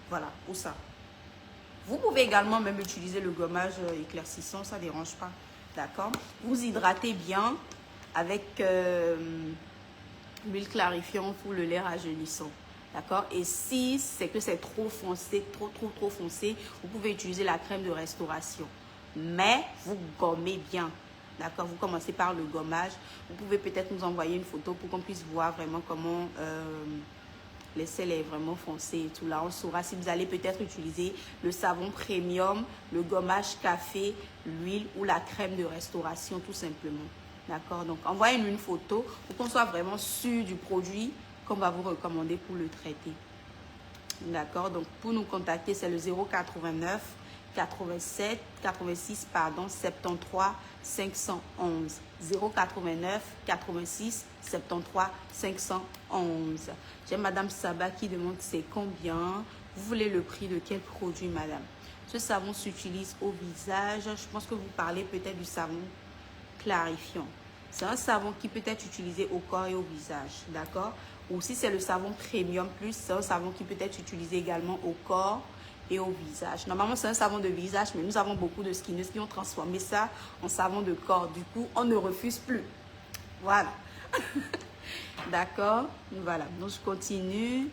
Voilà, ou ça. Vous pouvez également même utiliser le gommage éclaircissant, ça ne dérange pas. D'accord. Vous hydratez bien avec l'huile clarifiante ou le lait rajeunissant. D'accord. Et si c'est que c'est trop foncé, trop foncé, vous pouvez utiliser la crème de restauration. Mais vous gommez bien. D'accord. Vous commencez par le gommage. Vous pouvez peut-être nous envoyer une photo pour qu'on puisse voir vraiment comment l'aisselle est vraiment foncé et tout. Là, on saura si vous allez peut-être utiliser le savon premium, le gommage café, l'huile ou la crème de restauration tout simplement. D'accord. Donc, envoyez-nous une photo pour qu'on soit vraiment sûr du produit qu'on va vous recommander pour le traiter. D'accord. Donc, pour nous contacter, c'est le 089 87 86 pardon 73 511 089 86 73 511. J'ai Madame Saba qui demande c'est combien. Vous voulez le prix de quel produit, madame? Ce savon s'utilise au visage. Je pense que vous parlez peut-être du savon clarifiant. C'est un savon qui peut être utilisé au corps et au visage, d'accord? Ou si c'est le savon Premium Plus, c'est un savon qui peut être utilisé également au corps et au visage. Normalement, c'est un savon de visage, mais nous avons beaucoup de skinneuses qui ont transformé ça en savon de corps. Du coup, on ne refuse plus. Voilà. D'accord? Voilà. Donc, je continue.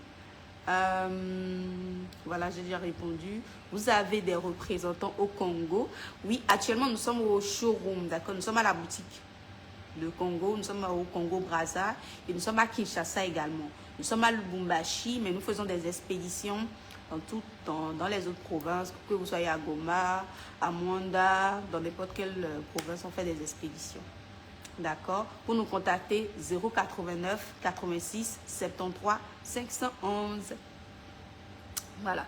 Voilà, j'ai déjà répondu. Vous avez des représentants au Congo? Oui, actuellement, nous sommes au showroom. D'accord? Nous sommes à la boutique de Congo. Nous sommes au Congo-Brazza et nous sommes à Kinshasa également. Nous sommes à Lubumbashi, mais nous faisons des expéditions dans les autres provinces, que vous soyez à Goma, à Mwanda, dans n'importe quelle province, on fait des expéditions. D'accord. Pour nous contacter, 089 86 73 511. Voilà.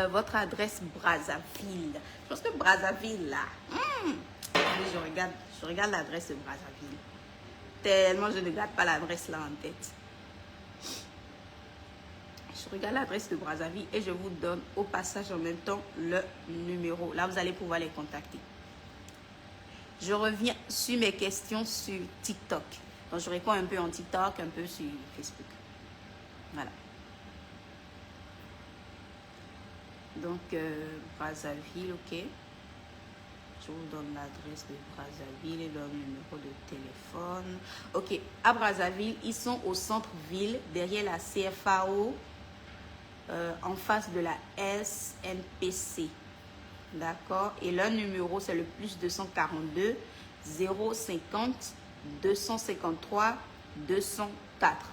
Votre adresse Brazzaville. Je pense que Brazzaville, là. Je regarde l'adresse de Brazzaville. Tellement je ne garde pas l'adresse là en tête. Je regarde l'adresse de Brazzaville et je vous donne au passage en même temps le numéro. Là, vous allez pouvoir les contacter. Je reviens sur mes questions sur TikTok. Donc, je réponds un peu en TikTok, un peu sur Facebook. Voilà. Donc, Brazzaville, ok. Je vous donne l'adresse de Brazzaville et leur numéro de téléphone. Ok, à Brazzaville, ils sont au centre-ville, derrière la CFAO, en face de la SNPC. D'accord. Et leur numéro, c'est le plus 242 050 253 204.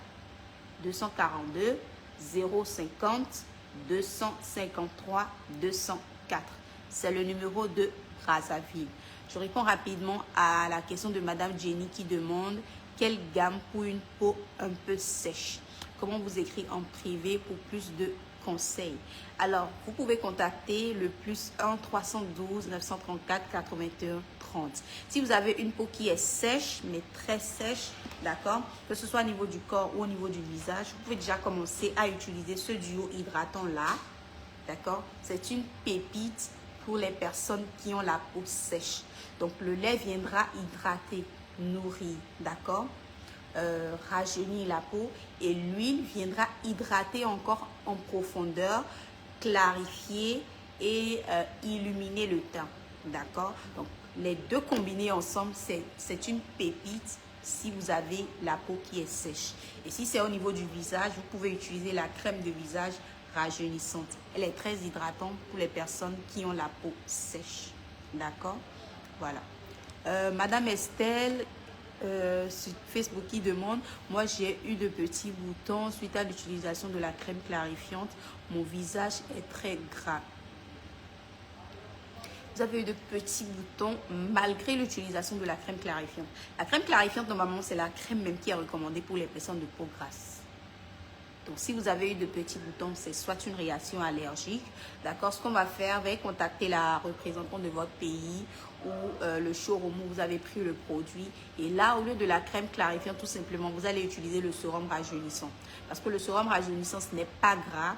242 050 253 204. C'est le numéro de Brazzaville. Je réponds rapidement à la question de Madame Jenny qui demande quelle gamme pour une peau un peu sèche. Comment vous écrire en privé pour plus de conseils. Alors, vous pouvez contacter le plus 1 312 934 81 30. Si vous avez une peau qui est sèche, mais très sèche, d'accord, que ce soit au niveau du corps ou au niveau du visage, vous pouvez déjà commencer à utiliser ce duo hydratant là, d'accord. C'est une pépite pour les personnes qui ont la peau sèche. Donc, le lait viendra hydrater, nourrir, d'accord, rajeunir la peau et l'huile viendra hydrater encore en profondeur clarifier et illuminer le teint. D'accord? Donc, les deux combinés ensemble, c'est une pépite si vous avez la peau qui est sèche. Et si c'est au niveau du visage, vous pouvez utiliser la crème de visage rajeunissante. Elle est très hydratante pour les personnes qui ont la peau sèche. D'accord? Voilà. Madame Estelle, sur Facebook qui demande, moi j'ai eu de petits boutons suite à l'utilisation de la crème clarifiante. Mon visage est très gras. Vous avez eu de petits boutons malgré l'utilisation de la crème clarifiante. La crème clarifiante, normalement, c'est la crème même qui est recommandée pour les personnes de peau grasse. Donc, si vous avez eu de petits boutons, c'est soit une réaction allergique. D'accord? Ce qu'on va faire, vous allez contacter la représentante de votre pays ou le showroom où vous avez pris le produit. Et là, au lieu de la crème clarifiante, tout simplement, vous allez utiliser le sérum rajeunissant. Parce que le sérum rajeunissant, ce n'est pas gras,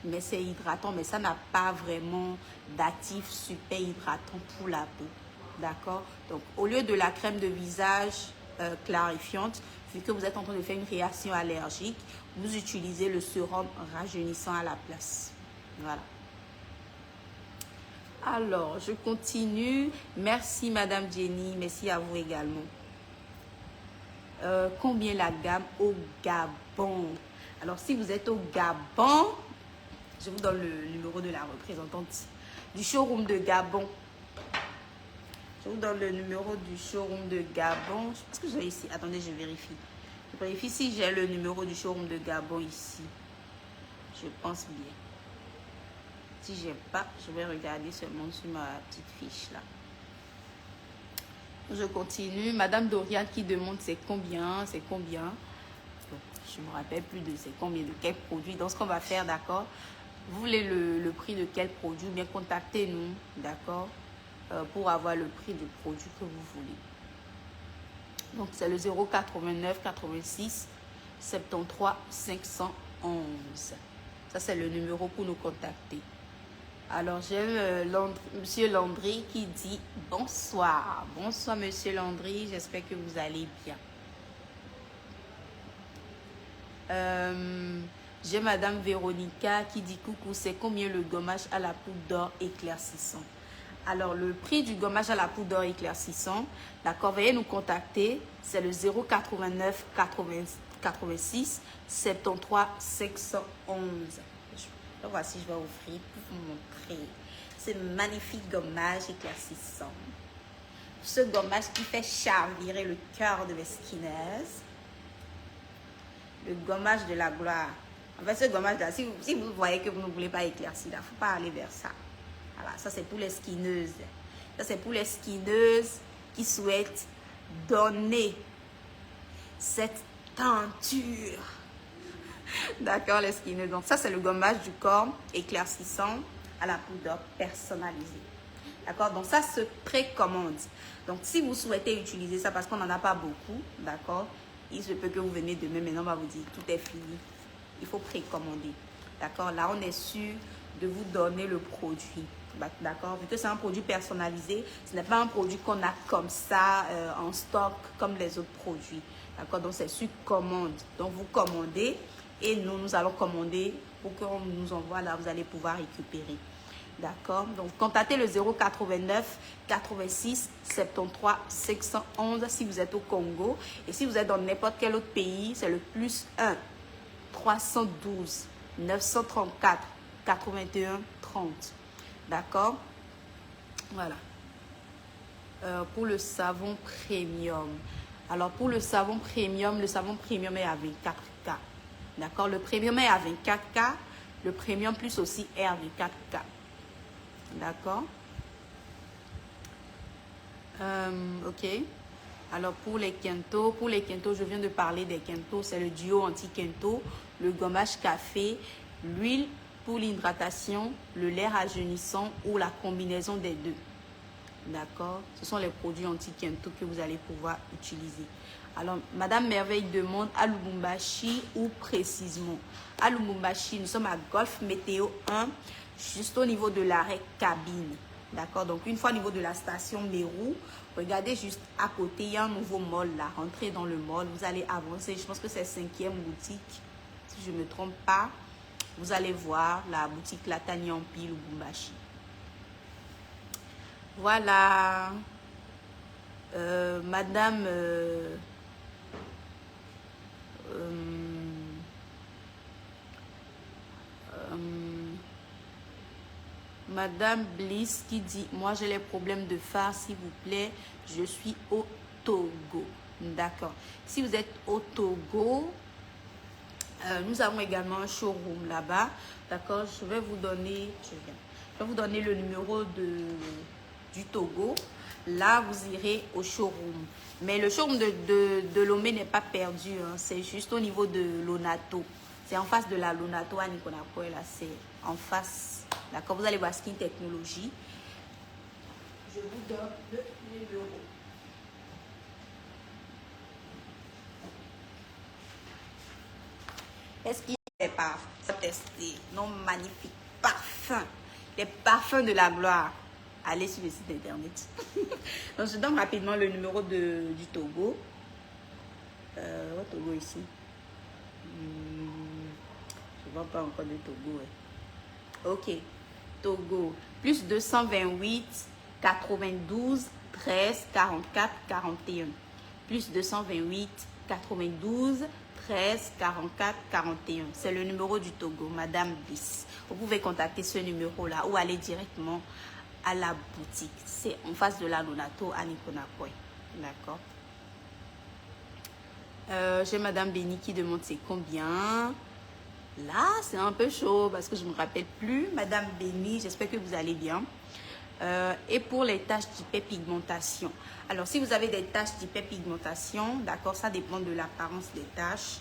mais c'est hydratant, mais ça n'a pas vraiment d'actif super hydratant pour la peau. D'accord? Donc, au lieu de la crème de visage clarifiante, vu que vous êtes en train de faire une réaction allergique, vous utilisez le sérum rajeunissant à la place. Voilà. Alors, je continue. Merci, Madame Jenny. Merci à vous également. Combien la gamme au Gabon? Alors, si vous êtes au Gabon, je vous donne le numéro de la représentante du showroom de Gabon. Je vous donne le numéro du showroom de Gabon. Je pense que j'ai ici. Attendez, je vérifie. Je vérifie si j'ai le numéro du showroom de Gabon ici. Je pense bien. Si je n'ai pas, je vais regarder seulement sur ma petite fiche là. Je continue. Madame Dorian qui demande c'est combien, c'est combien. Donc, je ne me rappelle plus de c'est combien, de quel produit. Donc, ce qu'on va faire, d'accord. Vous voulez le prix de quel produit, bien contactez-nous, d'accord, pour avoir le prix du produit que vous voulez. Donc, c'est le 089 86 73 511. Ça, c'est le numéro pour nous contacter. Alors, j'ai Monsieur Landry qui dit bonsoir. Bonsoir, Monsieur Landry. J'espère que vous allez bien. J'ai Madame Véronica qui dit coucou, c'est combien le gommage à la poudre d'or éclaircissant? Alors, le prix du gommage à la poudre d'or éclaircissant, d'accord, veuillez nous contacter. C'est le 089 86 73 511. Voici, je vais ouvrir pour vous montrer ce magnifique gommage éclaircissant. Ce gommage qui fait chavirer le cœur de mes skinners. Le gommage de la gloire. En fait, ce gommage-là, si vous voyez que vous ne voulez pas éclaircir, il ne faut pas aller vers ça. Voilà, ça c'est pour les skinneuses. Ça c'est pour les skinneuses qui souhaitent donner cette teinture. D'accord, les skinneuses. Donc ça c'est le gommage du corps éclaircissant à la poudre personnalisée. D'accord, donc ça se précommande. Donc si vous souhaitez utiliser ça, parce qu'on n'en a pas beaucoup, d'accord, il se peut que vous venez demain, maintenant on va vous dire tout est fini. Il faut précommander. D'accord, là on est sûr de vous donner le produit. D'accord, vu que c'est un produit personnalisé, ce n'est pas un produit qu'on a comme ça en stock comme les autres produits. D'accord, donc c'est sur commande. Donc vous commandez et nous allons commander pour qu'on nous envoie là, vous allez pouvoir récupérer. D'accord, donc contactez le 089 86 73 511 si vous êtes au Congo. Et si vous êtes dans n'importe quel autre pays, c'est le +1 312 934 81 30. D'accord, voilà. Pour le savon premium. Alors pour le savon premium est à 24K. D'accord, le premium est à 24K. Le premium plus aussi est à 24K. D'accord. Ok. Alors pour les Kento, je viens de parler des Kento. C'est le duo anti-Kento, le gommage café, l'huile pour l'hydratation, le lait rajeunissant ou la combinaison des deux. D'accord. Ce sont les produits anti-Kento que vous allez pouvoir utiliser. Alors, Madame Merveille demande à Lubumbashi ou précisément à Lubumbashi. Nous sommes à Golf Météo 1, juste au niveau de l'arrêt cabine. D'accord. Donc, une fois au niveau de la station Mérou, regardez juste à côté, il y a un nouveau mall là. Rentrez dans le mall, vous allez avancer. Je pense que c'est 5e boutique, si je ne me trompe pas. vous allez voir la boutique Latani Empire Lubumbashi. Voilà. Madame Madame Bliss qui dit, moi j'ai les problèmes de phare, s'il vous plaît, je suis au Togo. D'accord. Si vous êtes au Togo, nous avons également un showroom là-bas. D'accord. Je vais vous donner le numéro du Togo. Là, vous irez au showroom. Mais le showroom de Lomé n'est pas perdu. Hein. C'est juste au niveau de Lonato. C'est en face de la Lonato à Niconapoe. Là, c'est en face. D'accord. Vous allez voir Skin Technologie. Je vous donne le numéro. Est-ce qu'il y a des parfums testés? Non, magnifiques parfums. Les parfums de la gloire. Allez sur le site internet. Donc, je donne rapidement le numéro du Togo. Togo ici. Je ne vois pas encore de Togo. Ouais. Ok. Togo. Plus 228 92 13 44 41. Plus 228 92 13 44 41. C'est le numéro du Togo, Madame Bliss. Vous pouvez contacter ce numéro-là ou aller directement à la boutique. C'est en face de la Lonato à Niconapoe. D'accord. J'ai Madame Béni qui demande c'est combien. Là, c'est un peu chaud parce que je ne me rappelle plus. Madame Béni, j'espère que vous allez bien. Et pour les taches d'hyperpigmentation. Alors, si vous avez des taches d'hyperpigmentation, d'accord, ça dépend de l'apparence des taches.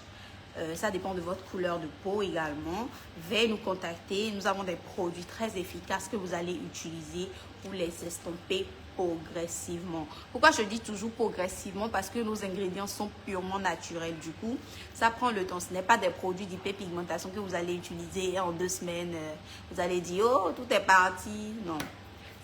Ça dépend de votre couleur de peau également. Veuillez nous contacter. Nous avons des produits très efficaces que vous allez utiliser pour les estomper progressivement. Pourquoi je dis toujours progressivement? Parce que nos ingrédients sont purement naturels. Du coup, ça prend le temps. Ce n'est pas des produits d'hyperpigmentation que vous allez utiliser et en 2 semaines. Vous allez dire, oh, tout est parti. Non.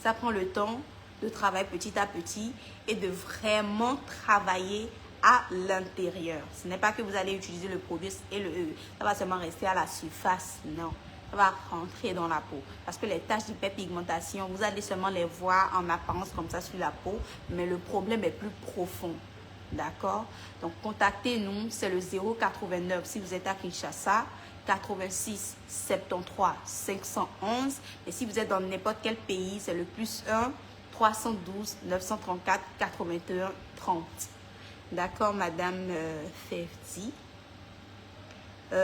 Ça prend le temps de travailler petit à petit et de vraiment travailler à l'intérieur. Ce n'est pas que vous allez utiliser le produit et ça va seulement rester à la surface. Non, ça va rentrer dans la peau. Parce que les taches d'hyperpigmentation, vous allez seulement les voir en apparence comme ça sur la peau, mais le problème est plus profond. D'accord? Donc, contactez-nous, c'est le 089 si vous êtes à Kinshasa, 86 73 511. Et si vous êtes dans n'importe quel pays, c'est le +1 312 934 81 30. D'accord, Madame Fefti.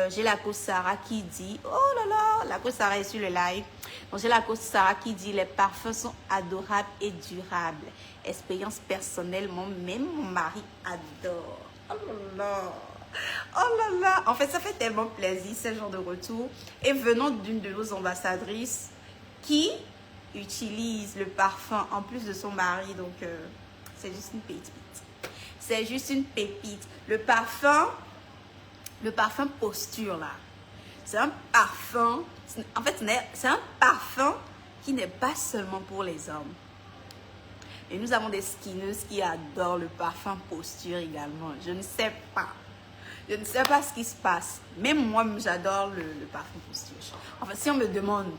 J'ai la coach Sarah qui dit, oh là là, la coach Sarah est sur le live. Donc, j'ai la coach Sarah qui dit, les parfums sont adorables et durables. Expérience personnelle, même mon mari adore. Oh là là. Oh là là. En fait, ça fait tellement plaisir, ce genre de retour. Et venant d'une de nos ambassadrices qui utilise le parfum en plus de son mari. Donc, c'est juste une pépite. C'est juste une pépite. Le parfum posture là. C'est un parfum. En fait, c'est un parfum qui n'est pas seulement pour les hommes. Et nous avons des skinneuses qui adorent le parfum posture également. Je ne sais pas. Je ne sais pas ce qui se passe. Même moi, j'adore le parfum posture. Enfin, si on me demande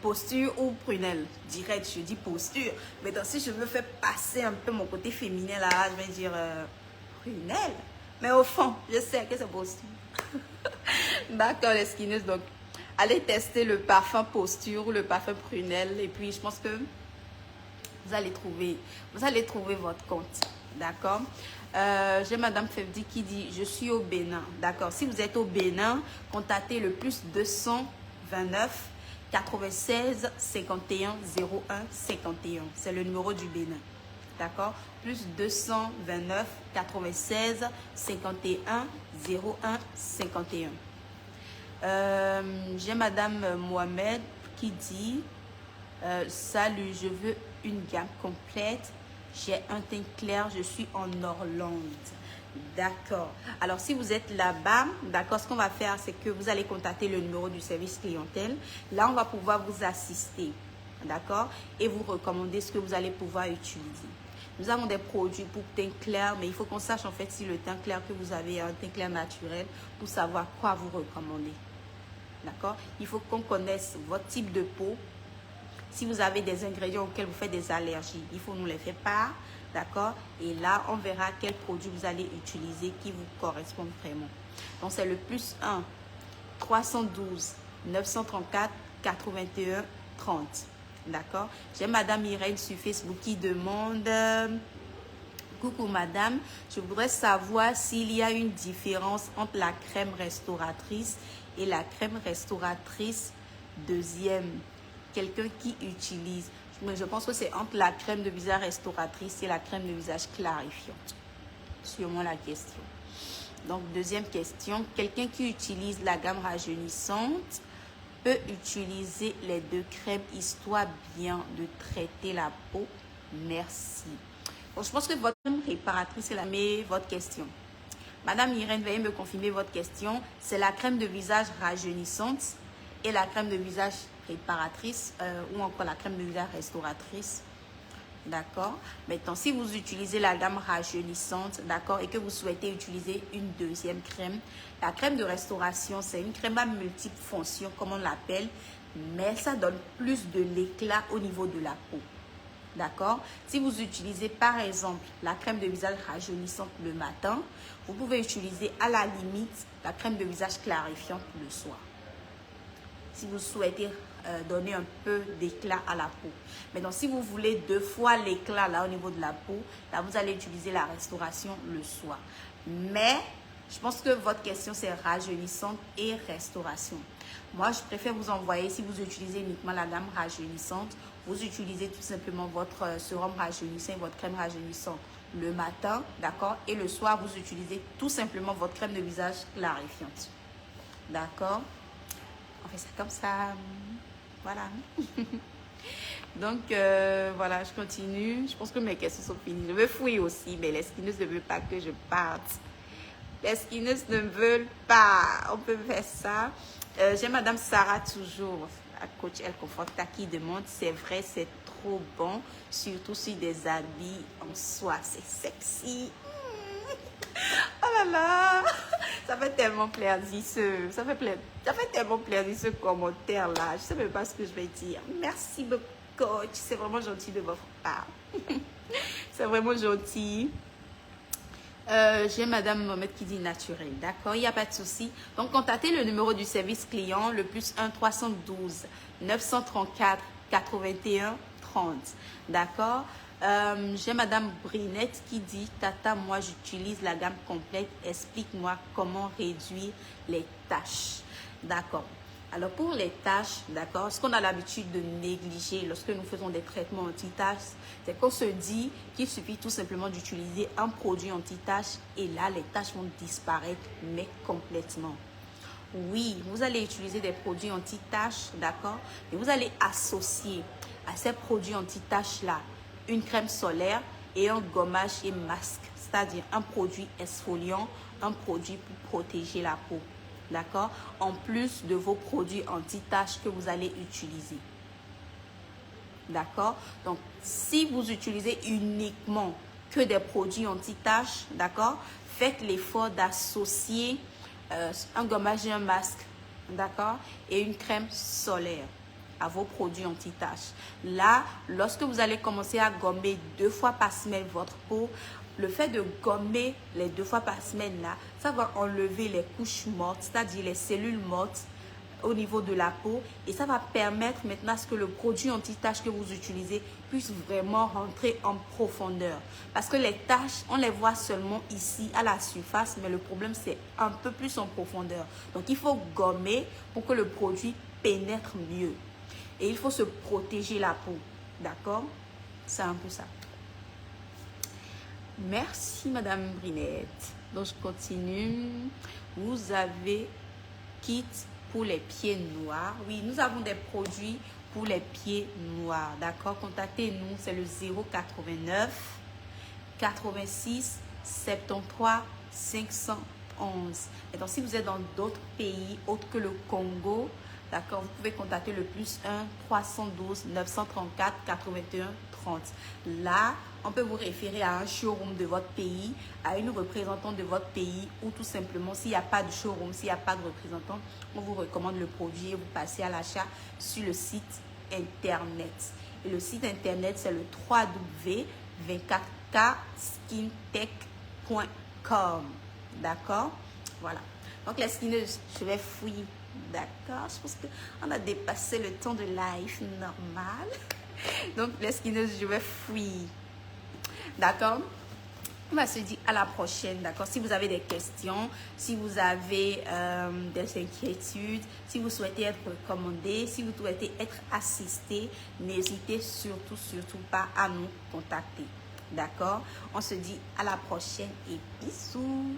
posture ou prunelle, direct, je dis posture. Mais donc, si je veux faire passer un peu mon côté féminin là, je vais dire prunelle. Mais au fond, je sais que c'est posture. D'accord, les skinneuses. Donc, allez tester le parfum posture ou le parfum prunelle. Et puis, je pense que vous allez trouver votre compte. D'accord. J'ai Madame Fevdi qui dit, je suis au Bénin. D'accord. Si vous êtes au Bénin, contactez le +229 96 51 01 51. C'est le numéro du Bénin. D'accord. +229 96 51 01 51. J'ai Madame Mohamed qui dit, salut, je veux une gamme complète. J'ai un teint clair, je suis en Orlande. D'accord. Alors, si vous êtes là-bas, d'accord, ce qu'on va faire, c'est que vous allez contacter le numéro du service clientèle. Là, on va pouvoir vous assister, d'accord, et vous recommander ce que vous allez pouvoir utiliser. Nous avons des produits pour teint clair, mais il faut qu'on sache en fait si le teint clair que vous avez est un teint clair naturel pour savoir quoi vous recommander. D'accord? Il faut qu'on connaisse votre type de peau. Si vous avez des ingrédients auxquels vous faites des allergies, il faut nous les faire part. D'accord? Et là, on verra quel produit vous allez utiliser qui vous correspond vraiment. Donc, c'est le +1 312 934 81 30. D'accord? J'ai Madame Irène sur Facebook qui demande... Coucou madame, je voudrais savoir s'il y a une différence entre la crème restauratrice et la crème restauratrice deuxième. Quelqu'un qui utilise. Je pense que c'est entre la crème de visage restauratrice et la crème de visage clarifiante. Sûrement la question. Donc, deuxième question. Quelqu'un qui utilise la gamme rajeunissante peut utiliser les deux crèmes histoire bien de traiter la peau. Merci. Bon, je pense que votre crème réparatrice est la meilleure, votre question. Madame Irène, veuillez me confirmer votre question. C'est la crème de visage rajeunissante et la crème de visage réparatrice ou encore la crème de visage restauratrice. D'accord? Maintenant, si vous utilisez la gamme rajeunissante, d'accord, et que vous souhaitez utiliser une deuxième crème, la crème de restauration, c'est une crème à multiples fonctions, comme on l'appelle, mais ça donne plus de l'éclat au niveau de la peau. D'accord? Si vous utilisez par exemple la crème de visage rajeunissante le matin, vous pouvez utiliser à la limite la crème de visage clarifiante le soir. Si vous souhaitez donner un peu d'éclat à la peau. Maintenant, si vous voulez 2 fois l'éclat là au niveau de la peau, là vous allez utiliser la restauration le soir. Mais je pense que votre question c'est rajeunissante et restauration. Moi, je préfère vous envoyer, si vous utilisez uniquement la gamme rajeunissante, vous utilisez tout simplement votre sérum rajeunissant et votre crème rajeunissante le matin, d'accord? Et le soir, vous utilisez tout simplement votre crème de visage clarifiante. D'accord? On fait ça comme ça. Voilà. Donc, voilà, je continue. Je pense que mes questions sont finies. Je veux fouiller aussi, mais les skineuses ne veulent pas que je parte. Les skineuses ne veulent pas. On peut faire ça. J'ai Madame Sarah toujours, la coach Elle Conforta, qui demande, c'est vrai, c'est trop bon, surtout sur des habits en soie, c'est sexy. Oh là là, ça fait tellement plaisir ça fait tellement plaisir ce commentaire là. Je ne sais même pas ce que je vais dire. Merci beaucoup, coach, c'est vraiment gentil de votre part. C'est vraiment gentil. J'ai Madame Mohamed qui dit naturel. D'accord, il n'y a pas de souci. Donc, contactez le numéro du service client, le +1 312 934 81 30. D'accord. J'ai Madame Brinette qui dit Tata, moi j'utilise la gamme complète. Explique-moi comment réduire les taches. D'accord. Alors pour les taches, d'accord, ce qu'on a l'habitude de négliger lorsque nous faisons des traitements anti-taches, c'est qu'on se dit qu'il suffit tout simplement d'utiliser un produit anti-taches et là les taches vont disparaître, mais complètement. Oui, vous allez utiliser des produits anti-taches, d'accord, et vous allez associer à ces produits anti-taches là une crème solaire et un gommage et masque, c'est-à-dire un produit exfoliant, un produit pour protéger la peau. D'accord? En plus de vos produits anti-taches que vous allez utiliser. D'accord? Donc, si vous utilisez uniquement que des produits anti-taches, d'accord? Faites l'effort d'associer un gommage et un masque, d'accord? Et une crème solaire à vos produits anti-taches. Là, lorsque vous allez commencer à gommer 2 fois par semaine votre peau, le fait de gommer les 2 fois par semaine là, ça va enlever les couches mortes, c'est-à-dire les cellules mortes au niveau de la peau et ça va permettre maintenant à ce que le produit anti-taches que vous utilisez puisse vraiment rentrer en profondeur. Parce que les taches, on les voit seulement ici à la surface, mais le problème c'est un peu plus en profondeur. Donc il faut gommer pour que le produit pénètre mieux. Et il faut se protéger la peau. D'accord? C'est un peu ça. Merci Madame Brinette. Donc je continue. Vous avez kit pour les pieds noirs. Oui, nous avons des produits pour les pieds noirs. D'accord? Contactez-nous. C'est le 089 86 73 511. Et donc si vous êtes dans d'autres pays autres que le Congo, d'accord, vous pouvez contacter le +1 312 934 81 30. 30. Là, on peut vous référer à un showroom de votre pays, à une représentante de votre pays, ou tout simplement, s'il n'y a pas de showroom, s'il n'y a pas de représentant, on vous recommande le produit et vous passez à l'achat sur le site internet. Et le site internet, c'est le www.24kskintech.com. D'accord? Voilà. Donc, les skinneuses, je vais fouiller. D'accord? Je pense qu'on a dépassé le temps de live normal. Donc, les skinneuses, je vais fouiller. D'accord? On va se dire à la prochaine, d'accord? Si vous avez des questions, si vous avez des inquiétudes, si vous souhaitez être recommandé, si vous souhaitez être assisté, n'hésitez surtout pas à nous contacter, d'accord? On se dit à la prochaine et bisous!